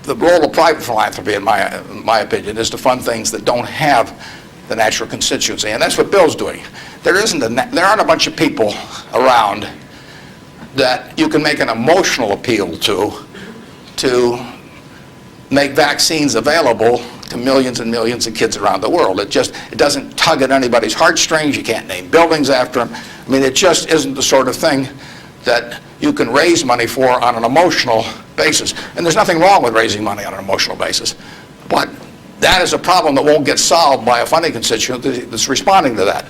[SPEAKER 3] The role of private philanthropy, in my opinion, is to fund things that don't have the natural constituency, and that's what Bill's doing. There aren't a bunch of people around that you can make an emotional appeal to make vaccines available to millions and millions of kids around the world. It doesn't tug at anybody's heartstrings. You can't name buildings after them. It just isn't the sort of thing that you can raise money for on an emotional basis. And there's nothing wrong with raising money on an emotional basis. But that is a problem that won't get solved by a funding constituency that's responding to that.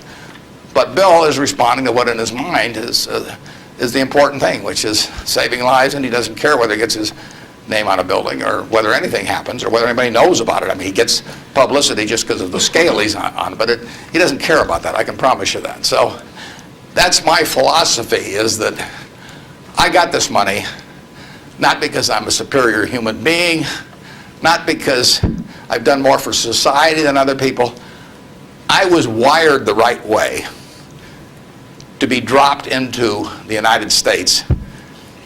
[SPEAKER 3] But Bill is responding to what in his mind is the important thing, which is saving lives, and he doesn't care whether he gets his name on a building or whether anything happens or whether anybody knows about it. I mean, he gets publicity just because of the scale he's on, but he doesn't care about that. I can promise you that. So that's my philosophy, is that I got this money not because I'm a superior human being, not because I've done more for society than other people. I was wired the right way to be dropped into the United States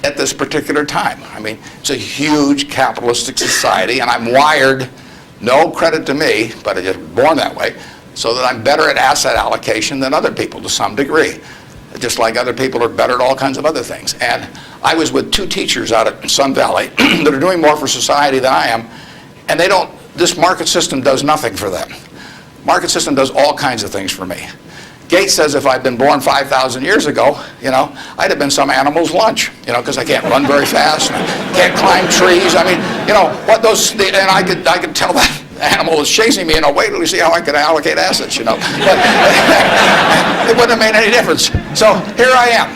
[SPEAKER 3] at this particular time. I mean, it's a huge capitalistic society, and I'm wired, no credit to me, but I just born that way, so that I'm better at asset allocation than other people to some degree. Just like other people are better at all kinds of other things. And I was with 2 teachers out at Sun Valley that are doing more for society than I am, and this market system does nothing for them. Market system does all kinds of things for me. Gates says if I'd been born 5,000 years ago, I'd have been some animal's lunch, because I can't run very fast, and I can't climb trees. I mean, and I could tell that animal was chasing me, wait till you see how I could allocate assets, But it wouldn't have made any difference. So here I am,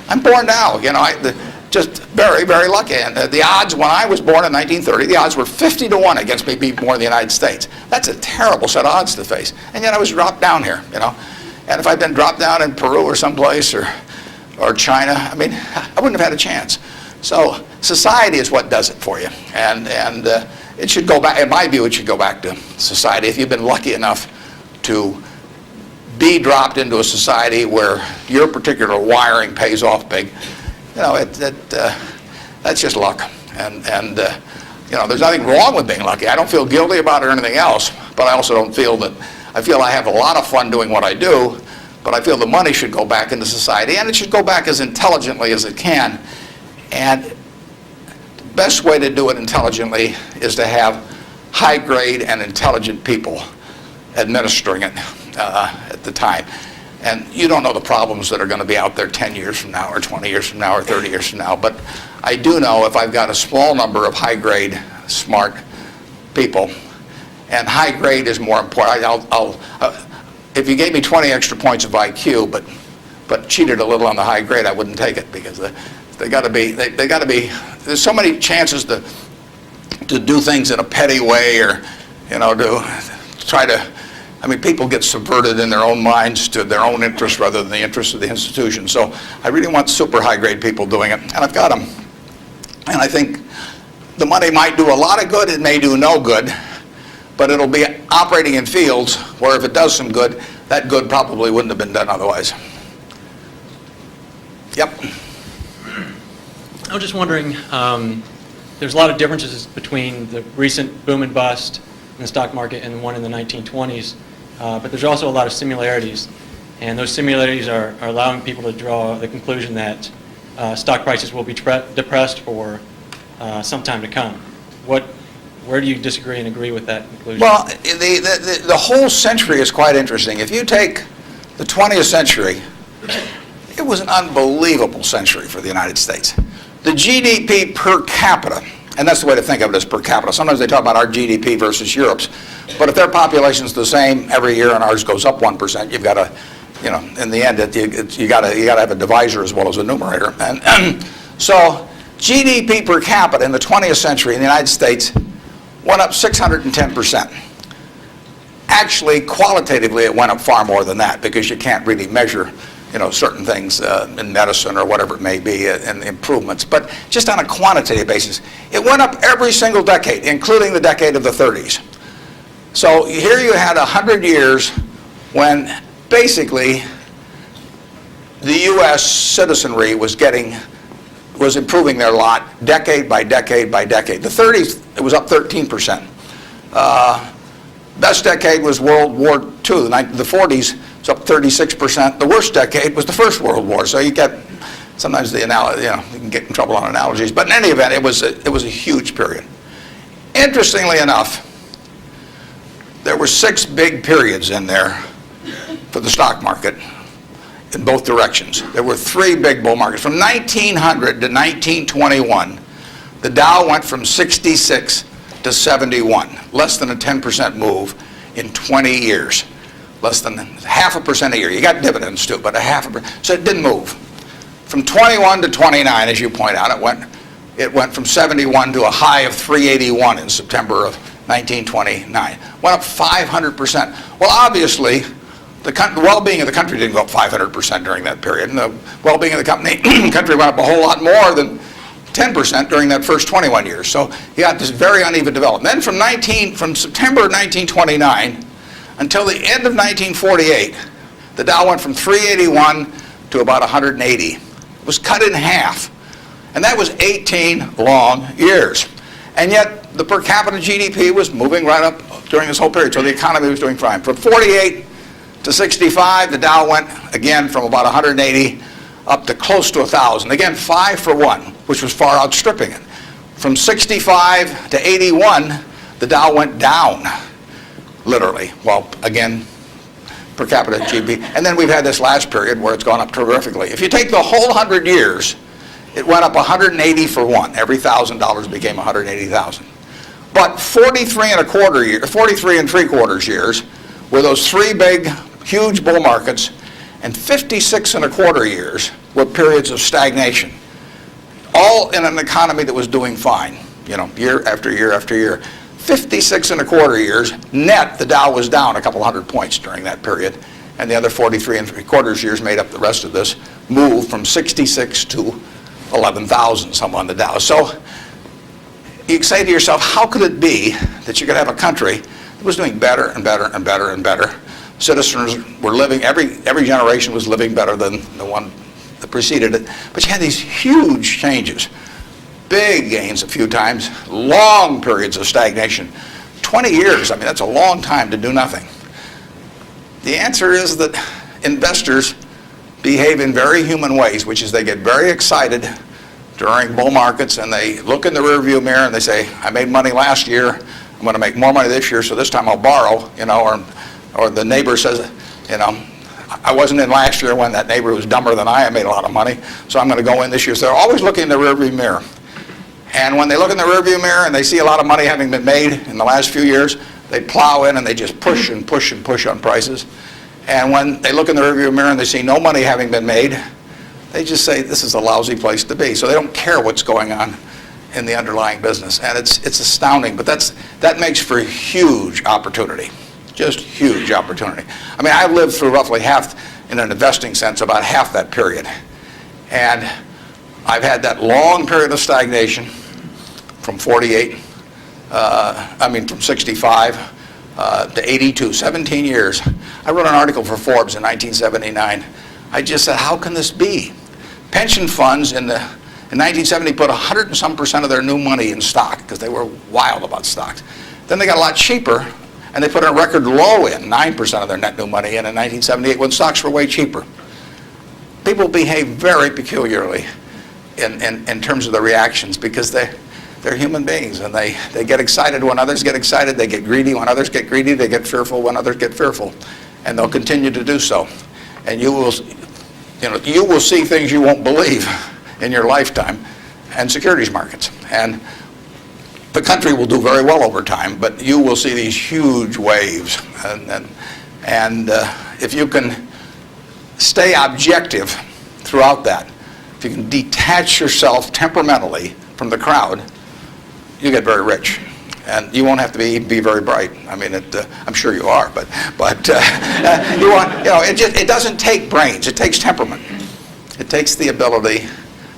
[SPEAKER 3] I'm born now, just very, very lucky. And the odds when I was born in 1930, the odds were 50 to 1 against me being born in the United States. That's a terrible set of odds to face. And yet I was dropped down here, And if I'd been dropped down in Peru or someplace or China, I mean, I wouldn't have had a chance. So society is what does it for you. And it should go back, in my view, it should go back to society. If you've been lucky enough to be dropped into a society where your particular wiring pays off big, that's just luck. And there's nothing wrong with being lucky. I don't feel guilty about it or anything else, but I also don't feel that, I feel I have a lot of fun doing what I do, but I feel the money should go back into society, and it should go back as intelligently as it can. And the best way to do it intelligently is to have high-grade and intelligent people administering it at the time. And you don't know the problems that are going to be out there 10 years from now or 20 years from now or 30 years from now. But I do know if I've got a small number of high-grade, smart people, and high-grade is more important. If you gave me 20 extra points of IQ, but cheated a little on the high grade, I wouldn't take it, because they got to be. There's so many chances to do things in a petty way, or to try to. I mean, people get subverted in their own minds to their own interests rather than the interests of the institution. So I really want super high-grade people doing it, and I've got them. And I think the money might do a lot of good, it may do no good, but it'll be operating in fields where if it does some good, that good probably wouldn't have been done otherwise. Yep.
[SPEAKER 10] I was just wondering, there's a lot of differences between the recent boom and bust in the stock market and the one in the 1920s. But there's also a lot of similarities, and those similarities are allowing people to draw the conclusion that stock prices will be depressed for some time to come. Where do you disagree and agree with that conclusion?
[SPEAKER 3] Well, the whole century is quite interesting. If you take the 20th century, it was an unbelievable century for the United States. The GDP per capita, and that's the way to think of it, as per capita. Sometimes they talk about our GDP versus Europe's, but if their population's the same every year and ours goes up 1%, you've got to, in the end, you got to have a divisor as well as a numerator. And so GDP per capita in the 20th century in the United States went up 610%. Actually, qualitatively, it went up far more than that, because you can't really measure certain things in medicine or whatever it may be, and improvements. But just on a quantitative basis, it went up every single decade, including the decade of the 30s. So here you had 100 years when basically the U.S. citizenry was improving their lot decade by decade by decade. The 30s, it was up 13%. Best decade was World War II. The 40s, it's up 36%. The worst decade was the First World War. So you get, sometimes the analogy, you can get in trouble on analogies. But in any event, it was a huge period. Interestingly enough, there were 6 big periods in there for the stock market in both directions. There were 3 big bull markets. From 1900 to 1921, the Dow went from 66 to 71, less than a 10% move in 20 years. less than 0.5% a year. You got dividends too, but 0.5%. So it didn't move. From 21 to 29, as you point out, it went from 71 to a high of 381 in September of 1929. Went up 500%. Well, obviously, the well-being of the country didn't go up 500% during that period, and the well-being of the country went up a whole lot more than 10% during that first 21 years. So you got this very uneven development. Then from September 1929 until the end of 1948, the Dow went from 381 to about 180. It was cut in half. And that was 18 long years. And yet the per capita GDP was moving right up during this whole period. So the economy was doing fine. From 48 to 65, the Dow went again from about 180 up to close to 1,000. Again, 5 for 1, which was far outstripping it. From 65 to 81, the Dow went down, literally. Well, again, per capita GDP. And then we've had this last period where it's gone up terrifically. If you take the whole 100 years, it went up 180 for 1. Every $1,000 became 180,000. But 43 and 3/4 years were those 3 big, huge bull markets, and 56 and a quarter years were periods of stagnation. All in an economy that was doing fine, year after year after year. 56 and a quarter years, net, the Dow was down a couple hundred points during that period, and the other 43 and 3/4 years made up the rest of this move from 66 to 11,000 some on the Dow. So you say to yourself, how could it be that you could have a country that was doing better and better and better and better? Citizens were living, every generation was living better than the one that preceded it. But you had these huge changes, big gains a few times, long periods of stagnation. 20 years, I mean, that's a long time to do nothing. The answer is that investors behave in very human ways, which is they get very excited during bull markets and they look in the rearview mirror and they say, I made money last year, I'm going to make more money this year, so this time I'll borrow, or the neighbor says, I wasn't in last year when that neighbor was dumber than I made a lot of money, so I'm going to go in this year. So they're always looking in the rearview mirror. And when they look in the rearview mirror and they see a lot of money having been made in the last few years, they plow in and they just push and push and push on prices. And when they look in the rearview mirror and they see no money having been made, they just say this is a lousy place to be. So they don't care what's going on in the underlying business. And it's astounding, but that makes for huge opportunity, just huge opportunity. I mean, I've lived through roughly half, in an investing sense, about half that period. And I've had that long period of stagnation from 65 to 82, 17 years. I wrote an article for Forbes in 1979. I just said, how can this be? Pension funds in 1970 put 100 and some % of their new money in stock because they were wild about stocks. Then they got a lot cheaper and they put a record low in, 9% of their net new money in 1978 when stocks were way cheaper. People behave very peculiarly in terms of the reactions because they're human beings and they get excited when others get excited, they get greedy when others get greedy, they get fearful when others get fearful, and they'll continue to do so. And you will see things you won't believe in your lifetime and securities markets. And the country will do very well over time, but you will see these huge waves. And if you can stay objective throughout that, if you can detach yourself temperamentally from the crowd, you get very rich, and you won't have to be very bright. I mean, I'm sure you are, but you want, it doesn't take brains. It takes temperament. It takes the ability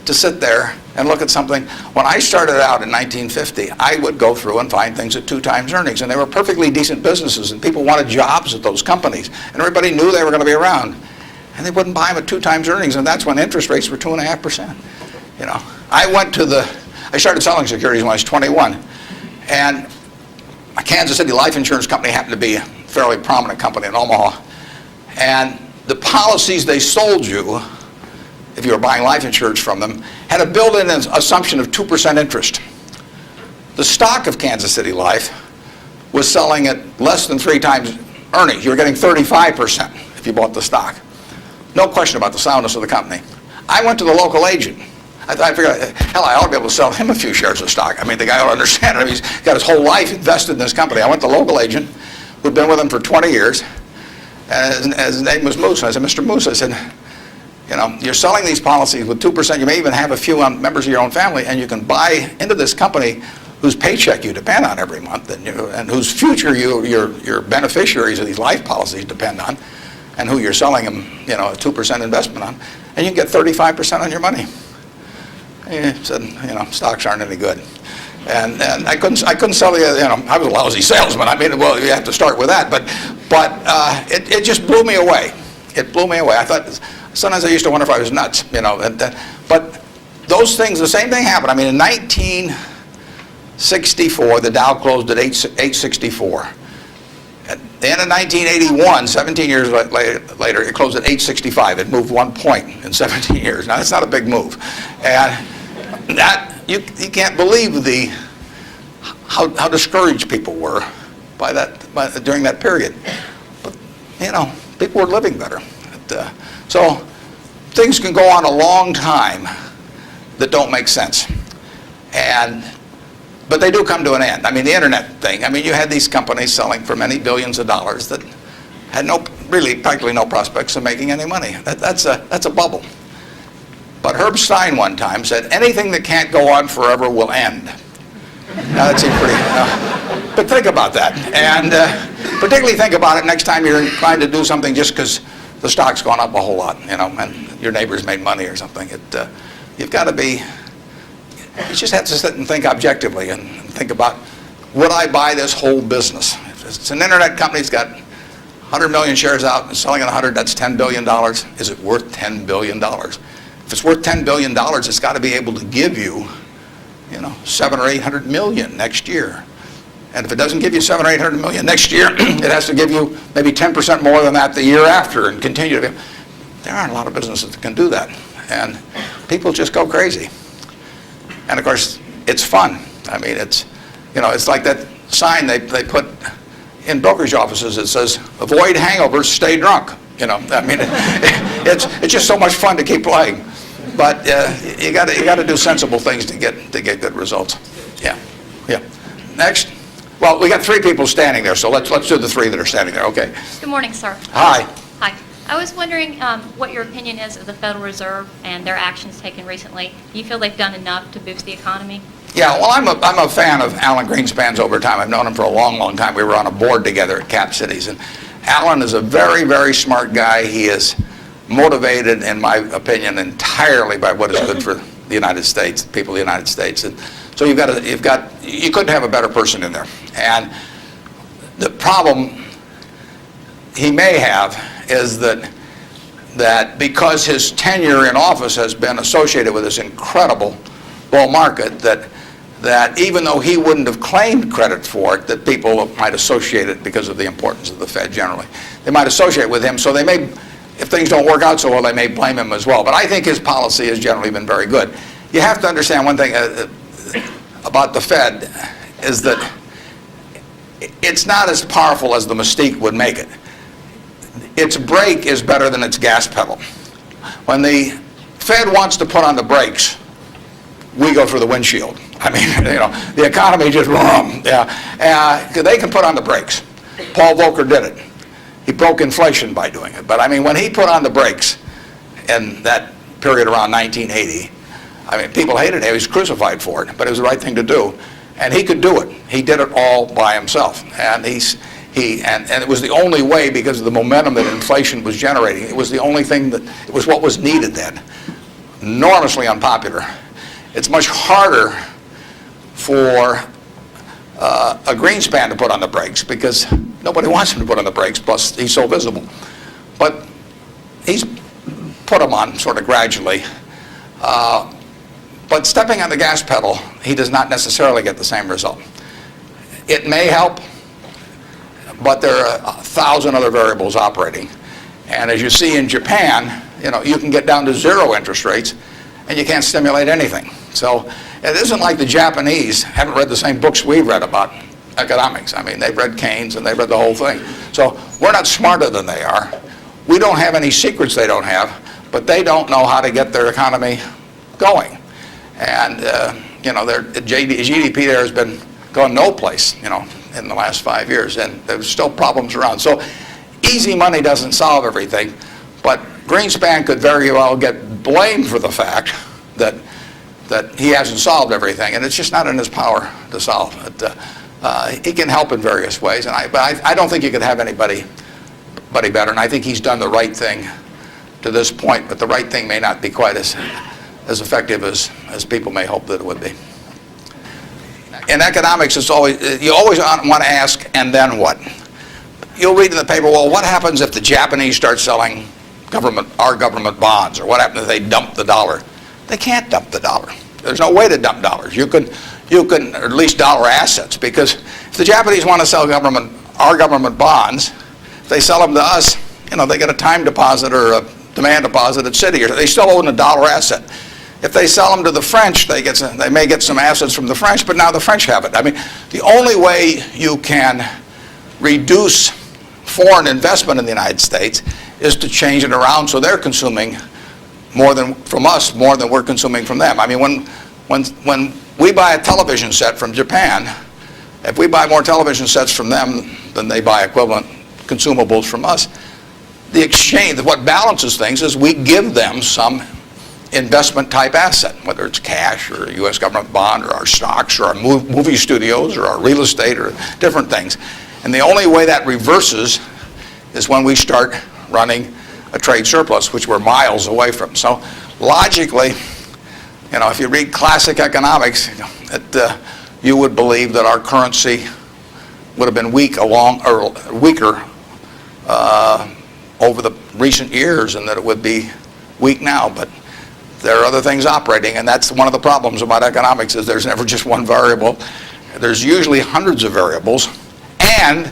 [SPEAKER 3] to sit there and look at something. When I started out in 1950, I would go through and find things at 2 times earnings, and they were perfectly decent businesses, and people wanted jobs at those companies, and everybody knew they were going to be around, and they wouldn't buy them at 2 times earnings, and that's when interest rates were 2.5%. I started selling securities when I was 21, and a Kansas City life insurance company happened to be a fairly prominent company in Omaha, and the policies they sold you, if you were buying life insurance from them, had a built-in assumption of 2% interest. The stock of Kansas City Life was selling at less than 3 times earnings. You were getting 35% if you bought the stock. No question about the soundness of the company. I went to the local agent. I figured, hell, I ought to be able to sell him a few shares of stock. I mean, the guy ought to understand it. He's got his whole life invested in this company. I went to the local agent who'd been with him for 20 years. And his name was Moose. And I said, Mr. Moose, I said, you know, you're selling these policies with 2%. You may even have a few on members of your own family, and you can buy into this company whose paycheck you depend on every month, and whose future your beneficiaries of these life policies depend on, and who you're selling them, you know, a 2% investment on, and you can get 35% on your money. And he said, you know, stocks aren't any good. And I couldn't sell you know, I was a lousy salesman. I mean, well, you have to start with that. But it just blew me away. It blew me away. I thought, sometimes I used to wonder if I was nuts, you know. But those things, the same thing happened. I mean, in 1964, the Dow closed at 864. At the end of 1981, 17 years later, it closed at 865. It moved 1 point in 17 years. Now, that's not a big move. And that, you can't believe how discouraged people were during that period. But, you know, people were living better. So things can go on a long time that don't make sense. But they do come to an end. I mean, the internet thing, I mean, you had these companies selling for many billions of dollars that had practically no prospects of making any money. That's a bubble. But Herb Stein one time said, anything that can't go on forever will end. Now that seems pretty, but think about that. And particularly think about it next time you're trying to do something just because the stock's gone up a whole lot, you know, and your neighbor's made money or something. You've got to be, you just have to sit and think objectively and think about, would I buy this whole business? If it's an internet company, it's got 100 million shares out and selling at 100, that's $10 billion. Is it worth $10 billion? If it's worth $10 billion, it's got to be able to give you, you know, 700 or 800 million next year. And if it doesn't give you 700 or 800 million next year, it has to give you maybe 10% more than that the year after and continue to. There aren't a lot of businesses that can do that. And people just go crazy. And of course, it's fun. I mean, it's, you know, it's like that sign they put in brokerage offices that says, avoid hangovers, stay drunk. You know, I mean, it's just so much fun to keep playing. But you got to do sensible things to get good results. Yeah. Next. Well, we got 3 people standing there, so let's do the 3 that are standing there. Okay.
[SPEAKER 11] Good morning, sir.
[SPEAKER 3] Hi.
[SPEAKER 11] Hi. I was wondering what your opinion is of the Federal Reserve and their actions taken recently. Do you feel they've done enough to boost the economy?
[SPEAKER 3] Yeah, well, I'm a fan of Alan Greenspan's over time. I've known him for a long, long time. We were on a board together at Cap Cities, and Alan is a very, very smart guy. He is motivated, in my opinion, entirely by what is good for the United States, the people of the United States. And so you couldn't have a better person in there. And the problem he may have is that because his tenure in office has been associated with this incredible bull market, that even though he wouldn't have claimed credit for it, that people might associate it because of the importance of the Fed generally. They might associate with him, so they may, if things don't work out so well, they may blame him as well. But I think his policy has generally been very good. You have to understand one thing about the Fed is that it's not as powerful as the mystique would make it. Its brake is better than its gas pedal. When the Fed wants to put on the brakes, we go for the windshield. I mean, you know, the economy just, they can put on the brakes. Paul Volcker did it. He broke inflation by doing it. But I mean, when he put on the brakes in that period around 1980, I mean, people hated him. He was crucified for it, but it was the right thing to do. And he could do it. He did it all by himself. And and it was the only way because of the momentum that inflation was generating. It was the only thing it was what was needed then. Enormously unpopular. It's much harder for a Greenspan to put on the brakes because nobody wants him to put on the brakes, plus he's so visible. But he's put them on sort of gradually. But stepping on the gas pedal, he does not necessarily get the same result. It may help, but there are 1,000 other variables operating. And as you see in Japan, you know, you can get down to 0 interest rates and you can't stimulate anything. So it isn't like the Japanese haven't read the same books we've read about economics. I mean, they've read Keynes and they've read the whole thing. So we're not smarter than they are. We don't have any secrets they don't have, but they don't know how to get their economy going. And, you know, their GDP there has gone no place, you know, in the last 5 years, and there's still problems around. So easy money doesn't solve everything, but Greenspan could very well get blamed for the fact that he hasn't solved everything, and it's just not in his power to solve it. He can help in various ways, but I don't think you could have anybody better, and I think he's done the right thing to this point, but the right thing may not be quite as effective as people may hope that it would be. In economics, you always want to ask, and then what? You'll read in the paper, well, what happens if the Japanese start selling our government bonds, or what happens if they dump the dollar? They can't dump the dollar. There's no way to dump dollars. You can, or at least dollar assets, because if the Japanese want to sell our government bonds, if they sell them to us, they get a time deposit or a demand deposit at Citi, or they still own a dollar asset. If they sell them to the French, they may get some assets from the French, but now the French have it. I mean, the only way you can reduce foreign investment in the United States is to change it around so they're consuming more than from us, more than we're consuming from them. I mean, when we buy a television set from Japan, if we buy more television sets from them than they buy equivalent consumables from us, the exchange, what balances things is we give them some investment type asset, whether it's cash or a U.S. government bond or our stocks or our movie studios or our real estate or different things. And the only way that reverses is when we start running a trade surplus, which we're miles away from. So logically, if you read classic economics, you would believe that our currency would have been weaker over the recent years, and that it would be weak now. But there are other things operating, and that's one of the problems about economics, is there's never just one variable. There's usually hundreds of variables, and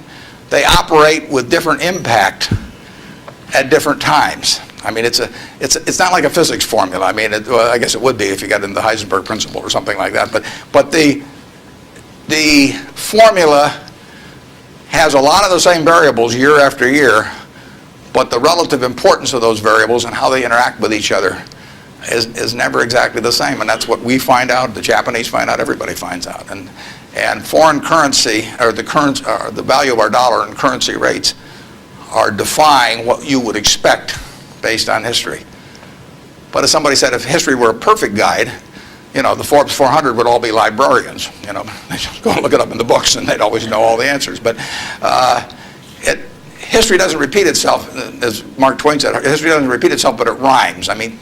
[SPEAKER 3] they operate with different impact at different times. I mean, it's not like a physics formula. I mean, well, I guess it would be if you got into the Heisenberg principle or something like that. But the formula has a lot of the same variables year after year, but the relative importance of those variables and how they interact with each other is never exactly the same. And that's what we find out, the Japanese find out, everybody finds out. And foreign currency, or the value of our dollar and currency rates, are defying what you would expect based on history. But as somebody said, if history were a perfect guide, the Forbes 400 would all be librarians. They just go and look it up in the books, and they'd always know all the answers. But history doesn't repeat itself, as Mark Twain said. History doesn't repeat itself, but it rhymes. I mean,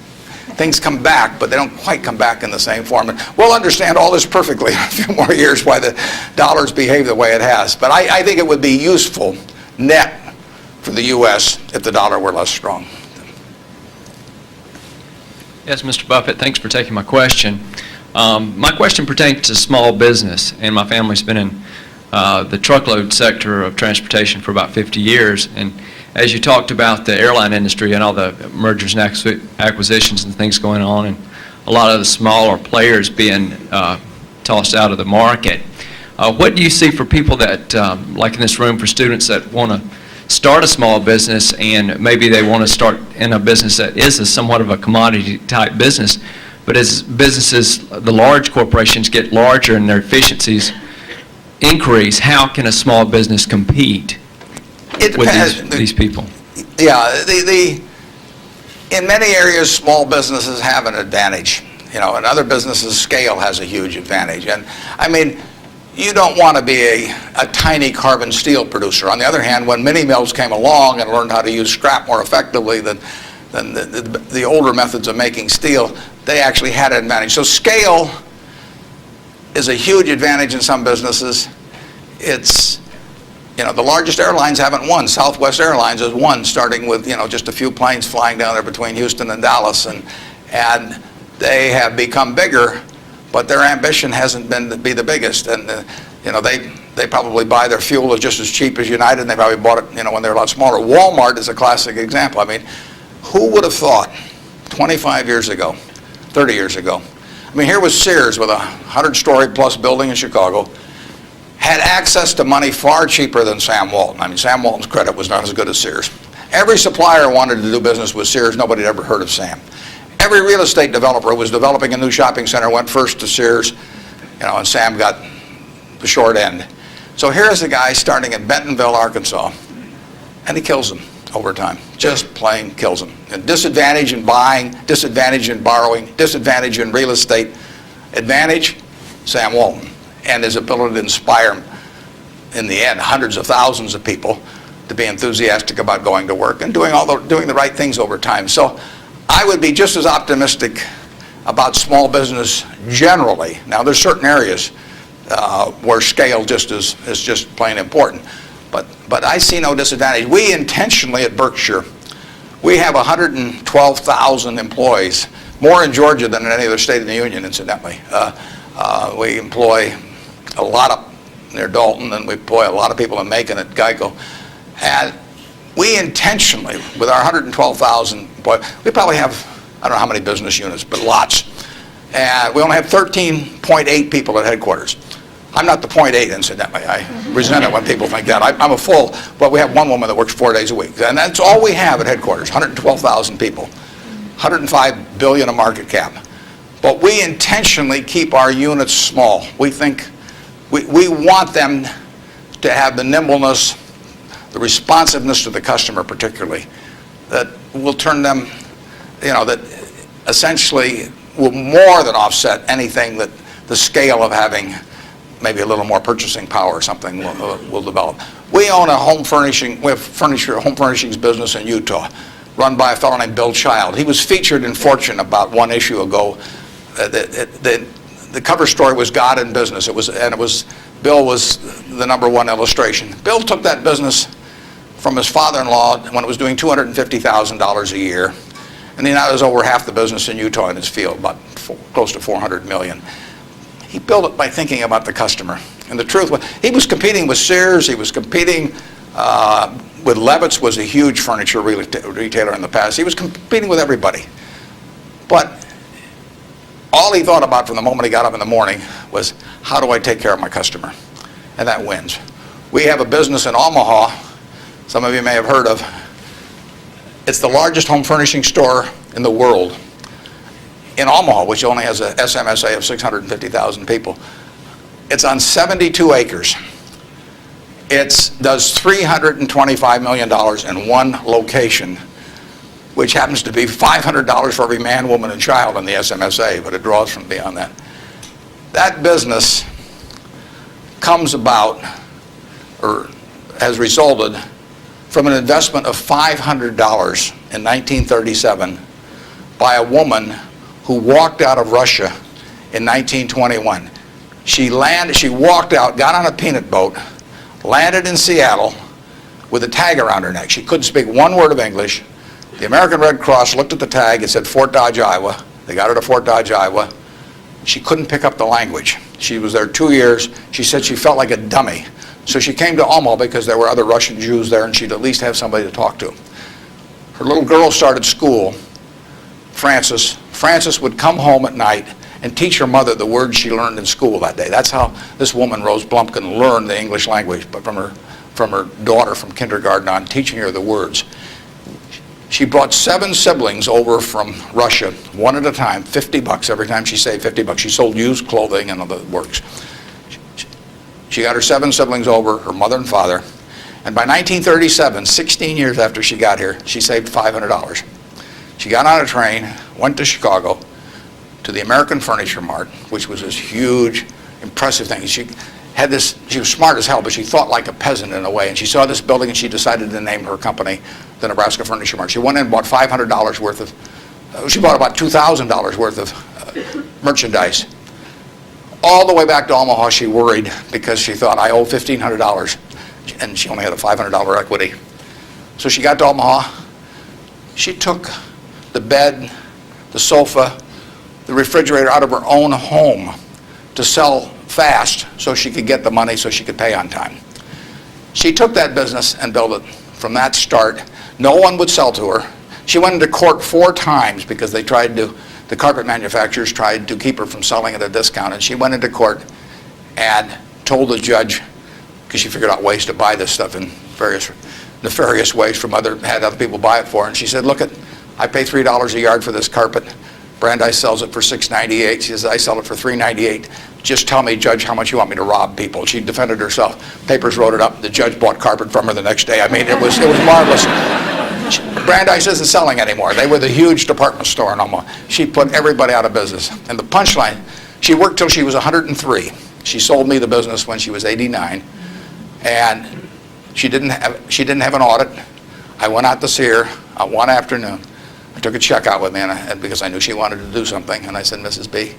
[SPEAKER 3] things come back, but they don't quite come back in the same form. And we'll understand all this perfectly in a few more years, why the dollar's behaved the way it has. But I think it would be useful net for the U.S. if the dollar were less strong.
[SPEAKER 12] Yes, Mr. Buffett, thanks for taking my question. My question pertains to small business, and my family's been in the truckload sector of transportation for about 50 years. And as you talked about the airline industry and all the mergers and acquisitions and things going on, and a lot of the smaller players being tossed out of the market, what do you see for people that, like in this room, for students that want to start a small business, and maybe they want to start in a business that is somewhat of a commodity type business, but as businesses, the large corporations get larger and their efficiencies increase, how can a small business compete with these people?
[SPEAKER 3] Yeah, in many areas, small businesses have an advantage. In other businesses, scale has a huge advantage. And I mean, you don't want to be a tiny carbon steel producer. On the other hand, when mini mills came along and learned how to use scrap more effectively than the older methods of making steel, they actually had an advantage. So scale is a huge advantage in some businesses. It's, the largest airlines haven't won. Southwest Airlines has won, starting with, just a few planes flying down there between Houston and Dallas, and they have become bigger, but their ambition hasn't been to be the biggest. And they probably buy their fuel just as cheap as United, and they probably bought it, when they were a lot smaller. Walmart is a classic example. I mean, who would have thought 25 years ago, 30 years ago? I mean, here was Sears with a 100-story plus building in Chicago, had access to money far cheaper than Sam Walton. I mean, Sam Walton's credit was not as good as Sears. Every supplier wanted to do business with Sears. Nobody had ever heard of Sam. Every real estate developer who was developing a new shopping center went first to Sears, and Sam got the short end. So here's a guy starting in Bentonville, Arkansas, And he kills them over time. Just plain kills them. And disadvantage in buying, disadvantage in borrowing, disadvantage in real estate. Advantage, Sam Walton, and his ability to inspire, in the end, hundreds of thousands of people to be enthusiastic about going to work and doing the right things over time. So I would be just as optimistic about small business generally. Now, there's certain areas where scale is just plain important. But I see no disadvantage. We intentionally at Berkshire, we have 112,000 employees, more in Georgia than in any other state in the union, incidentally. We employ a lot up near Dalton, and we employ a lot of people in Macon at Geico. And we intentionally, with our 112,000 employees, we probably have, I don't know how many business units, but lots. And we only have 13.8 people at headquarters. I'm not the 0.8, incidentally. I resent it when people think that. I'm a full, but we have one woman that works 4 days a week. And that's all we have at headquarters, 112,000 people, 105 billion a market cap. But we intentionally keep our units small. We think, we want them to have the nimbleness, the responsiveness to the customer particularly, that will turn them, that essentially will more than offset anything that the scale of having maybe a little more purchasing power or something will develop. We own a home furnishings business in Utah, run by a fellow named Bill Child. He was featured in Fortune about one issue ago. The cover story was God in Business. Bill was the #1 illustration. Bill took that business from his father-in-law when it was doing $250,000 a year, and he now has over half the business in Utah in his field, about close to $400 million. He built it by thinking about the customer. And the truth was, he was competing with Sears, he was competing with Levitt's, was a huge furniture retailer in the past. He was competing with everybody. But all he thought about from the moment he got up in the morning was, how do I take care of my customer? And that wins. We have a business in Omaha, some of you may have heard of. It's the largest home furnishing store in the world. In Omaha, which only has a SMSA of 650,000 people. It's on 72 acres. It does $325 million in one location, which happens to be $500 for every man, woman, and child in the SMSA, but it draws from beyond that. That business comes about, or has resulted from an investment of $500 in 1937 by a woman who walked out of Russia in 1921. She walked out, got on a peanut boat, landed in Seattle with a tag around her neck. She couldn't speak one word of English. The American Red Cross looked at the tag, it said Fort Dodge, Iowa. They got her to Fort Dodge, Iowa. She couldn't pick up the language. She was there 2 years. She said she felt like a dummy. So she came to Omaha because there were other Russian Jews there and she'd at least have somebody to talk to. Her little girl started school, Frances. Frances would come home at night and teach her mother the words she learned in school that day. That's how this woman, Rose Blumpkin, learned the English language, but from her daughter from kindergarten on, teaching her the words. She brought 7 siblings over from Russia, one at a time, $50 every time she saved $50. She sold used clothing and other works. She got her 7 siblings over, her mother and father, and by 1937, 16 years after she got here, she saved $500. She got on a train, went to Chicago, to the American Furniture Mart, which was this huge, impressive thing. She was smart as hell, but she thought like a peasant in a way, and she saw this building and she decided to name her company the Nebraska Furniture Mart. She went in and bought $500 worth of, she bought about $2,000 worth of merchandise. All the way back to Omaha, she worried because she thought, I owe $1,500, and she only had a $500 equity. So she got to Omaha. She took the bed, the sofa, the refrigerator out of her own home to sell fast so she could get the money so she could pay on time. She took that business and built it from that start. No one would sell to her. She went into court 4 times because the carpet manufacturers tried to keep her from selling at a discount, and she went into court and told the judge, because she figured out ways to buy this stuff in various nefarious ways had other people buy it for her, and she said, look, I pay $3 a yard for this carpet. Brandeis sells it for $6.98. She says, I sell it for $3.98. Just tell me, Judge, how much you want me to rob people. She defended herself. Papers wrote it up. The judge bought carpet from her the next day. I mean, it was marvelous. Brandeis isn't selling anymore. They were the huge department store in Omaha. She put everybody out of business. And the punchline, she worked till she was 103. She sold me the business when she was 89. And she didn't have an audit. I went out to see her one afternoon. I took a check out with me because I knew she wanted to do something. And I said, Mrs. B,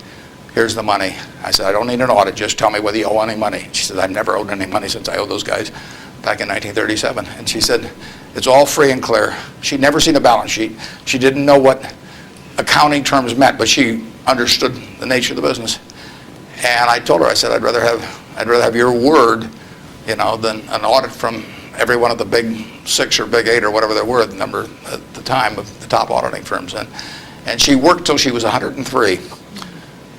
[SPEAKER 3] here's the money. I said, I don't need an audit. Just tell me whether you owe any money. She said, I've never owed any money since I owed those guys back in 1937. And she said, it's all free and clear. She'd never seen a balance sheet. She didn't know what accounting terms meant, but she understood the nature of the business. And I told her, I said, I'd rather have your word, than an audit from every one of the big 6 or big 8 or whatever there were, the number at the time of the top auditing firms. And she worked till she was 103.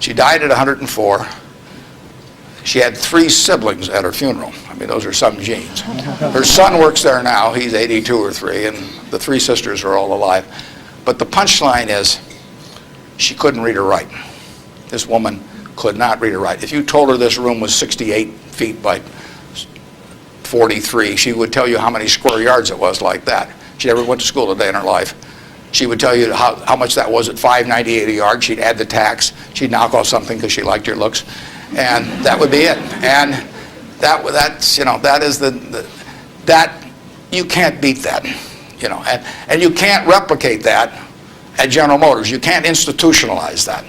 [SPEAKER 3] She died at 104. She had 3 siblings at her funeral. I mean, those are some genes. Her son works there now. He's 82 or 3, and the 3 sisters are all alive. But the punchline is, she couldn't read or write. This woman could not read or write. If you told her this room was 68 feet by 43, she would tell you how many square yards it was like that. She never went to school a day in her life. She would tell you how much that was at $5.98 a yard. She'd add the tax. She'd knock off something because she liked your looks. And that would be it. And that is that you can't beat that, and you can't replicate that at General Motors. You can't institutionalize that.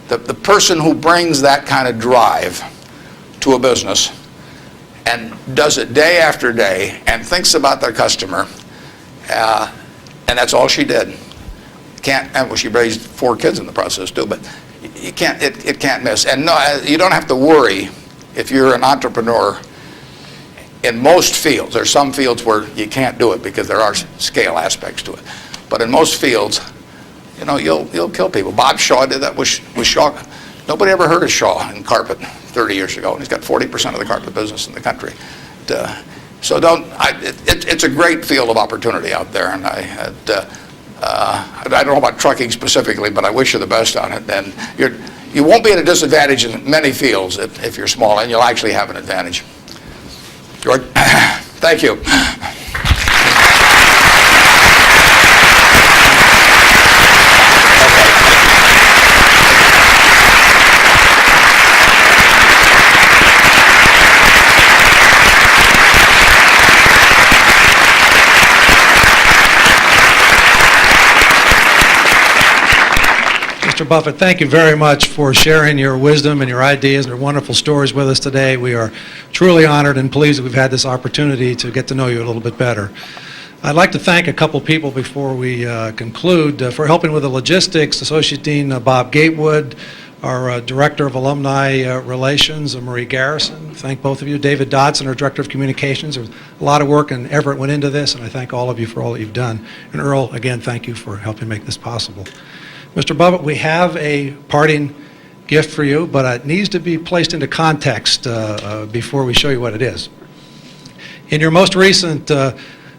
[SPEAKER 3] The person who brings that kind of drive to a business and does it day after day and thinks about their customer, and that's all she did. She raised 4 kids in the process too, but you can't. It can't miss. And no, you don't have to worry if you're an entrepreneur. In most fields, there's some fields where you can't do it because there are scale aspects to it. But in most fields, you'll kill people. Bob Shaw did that with Shaw. Nobody ever heard of Shaw in carpet 30 years ago, and he's got 40% of the carpet business in the country. So it's a great field of opportunity out there, and I don't know about trucking specifically, but I wish you the best on it. And you won't be at a disadvantage in many fields if you're small, and you'll actually have an advantage. George, thank you.
[SPEAKER 1] Mr. Buffett, thank you very much for sharing your wisdom and your ideas and your wonderful stories with us today. We are truly honored and pleased that we've had this opportunity to get to know you a little bit better. I'd like to thank a couple people before we conclude for helping with the logistics. Associate Dean Bob Gatewood, our Director of Alumni Relations, Marie Garrison. Thank both of you. David Dodson, our Director of Communications. There was a lot of work and effort went into this, and I thank all of you for all that you've done. And Earl, again, thank you for helping make this possible. Mr. Buffett, we have a parting gift for you, but it needs to be placed into context before we show you what it is. In your most recent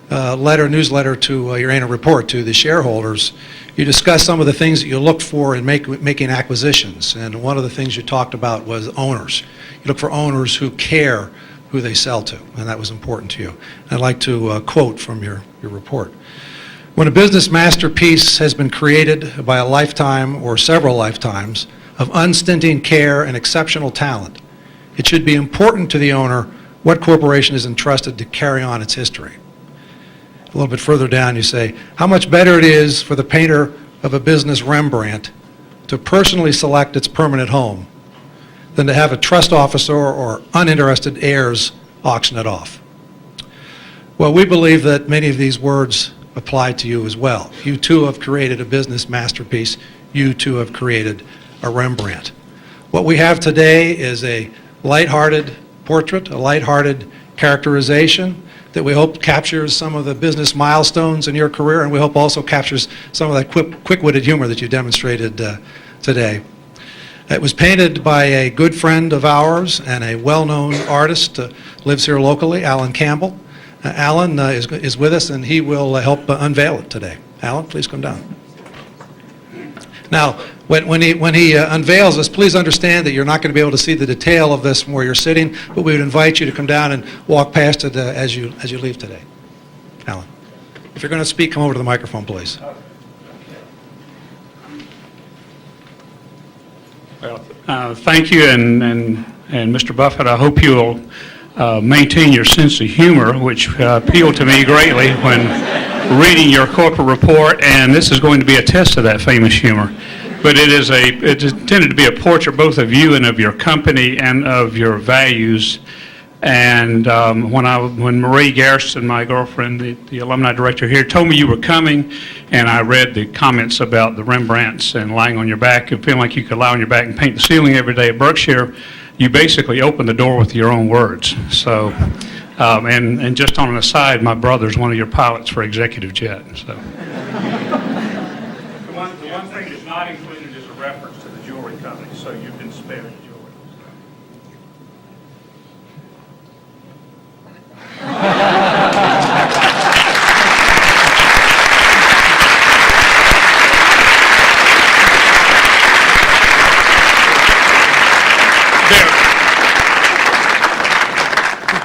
[SPEAKER 1] newsletter to your annual report to the shareholders, you discussed some of the things that you look for in making acquisitions, and one of the things you talked about was owners. You look for owners who care who they sell to, and that was important to you. I'd like to quote from your report. When a business masterpiece has been created by a lifetime or several lifetimes of unstinting care and exceptional talent, it should be important to the owner what corporation is entrusted to carry on its history. A little bit further down you say, how much better it is for the painter of a business Rembrandt to personally select its permanent home than to have a trust officer or uninterested heirs auction it off. Well, we believe that many of these words apply to you as well. You too have created a business masterpiece. You too have created a Rembrandt. What we have today is a lighthearted portrait, a lighthearted characterization that we hope captures some of the business milestones in your career, and we hope also captures some of that quick-witted humor that you demonstrated today. It was painted by a good friend of ours and a well-known artist, lives here locally, Alan Campbell. Alan is with us, and he will help unveil it today. Alan, please come down. Now, when he unveils this, please understand that you're not going to be able to see the detail of this from where you're sitting, but we would invite you to come down and walk past it as you leave today. Alan, if you're going to speak, come over to the microphone, please.
[SPEAKER 13] Well, thank you, and Mr. Buffett, I hope you'll maintain your sense of humor, which appealed to me greatly when reading your corporate report, and this is going to be a test of that famous humor. But it's intended to be a portrait both of you and of your company and of your values. And when Marie Garrison, my girlfriend, the alumni director here, told me you were coming, and I read the comments about the Rembrandts and lying on your back and feeling like you could lie on your back and paint the ceiling every day at Berkshire, you basically opened the door with your own words. So, and just on an aside, my brother's one of your pilots for executive jet. So. The one thing that's not included is a reference to the jewelry company, so you've been spared the jewelry.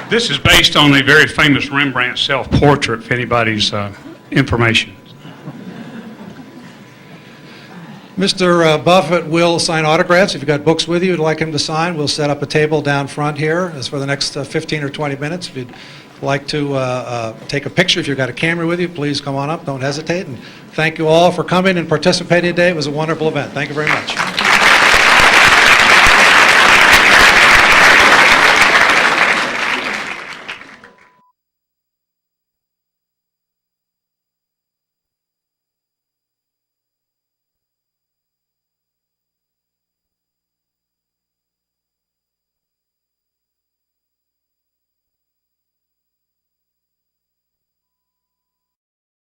[SPEAKER 13] This is based on a very famous Rembrandt self-portrait, if anybody's information.
[SPEAKER 1] Mr. Buffett will sign autographs. If you've got books with you you'd like him to sign, we'll set up a table down front here as for the next 15 or 20 minutes. If you'd like to take a picture, if you've got a camera with you, please come on up. Don't hesitate. And thank you all for coming and participating today. It was a wonderful event. Thank you very much.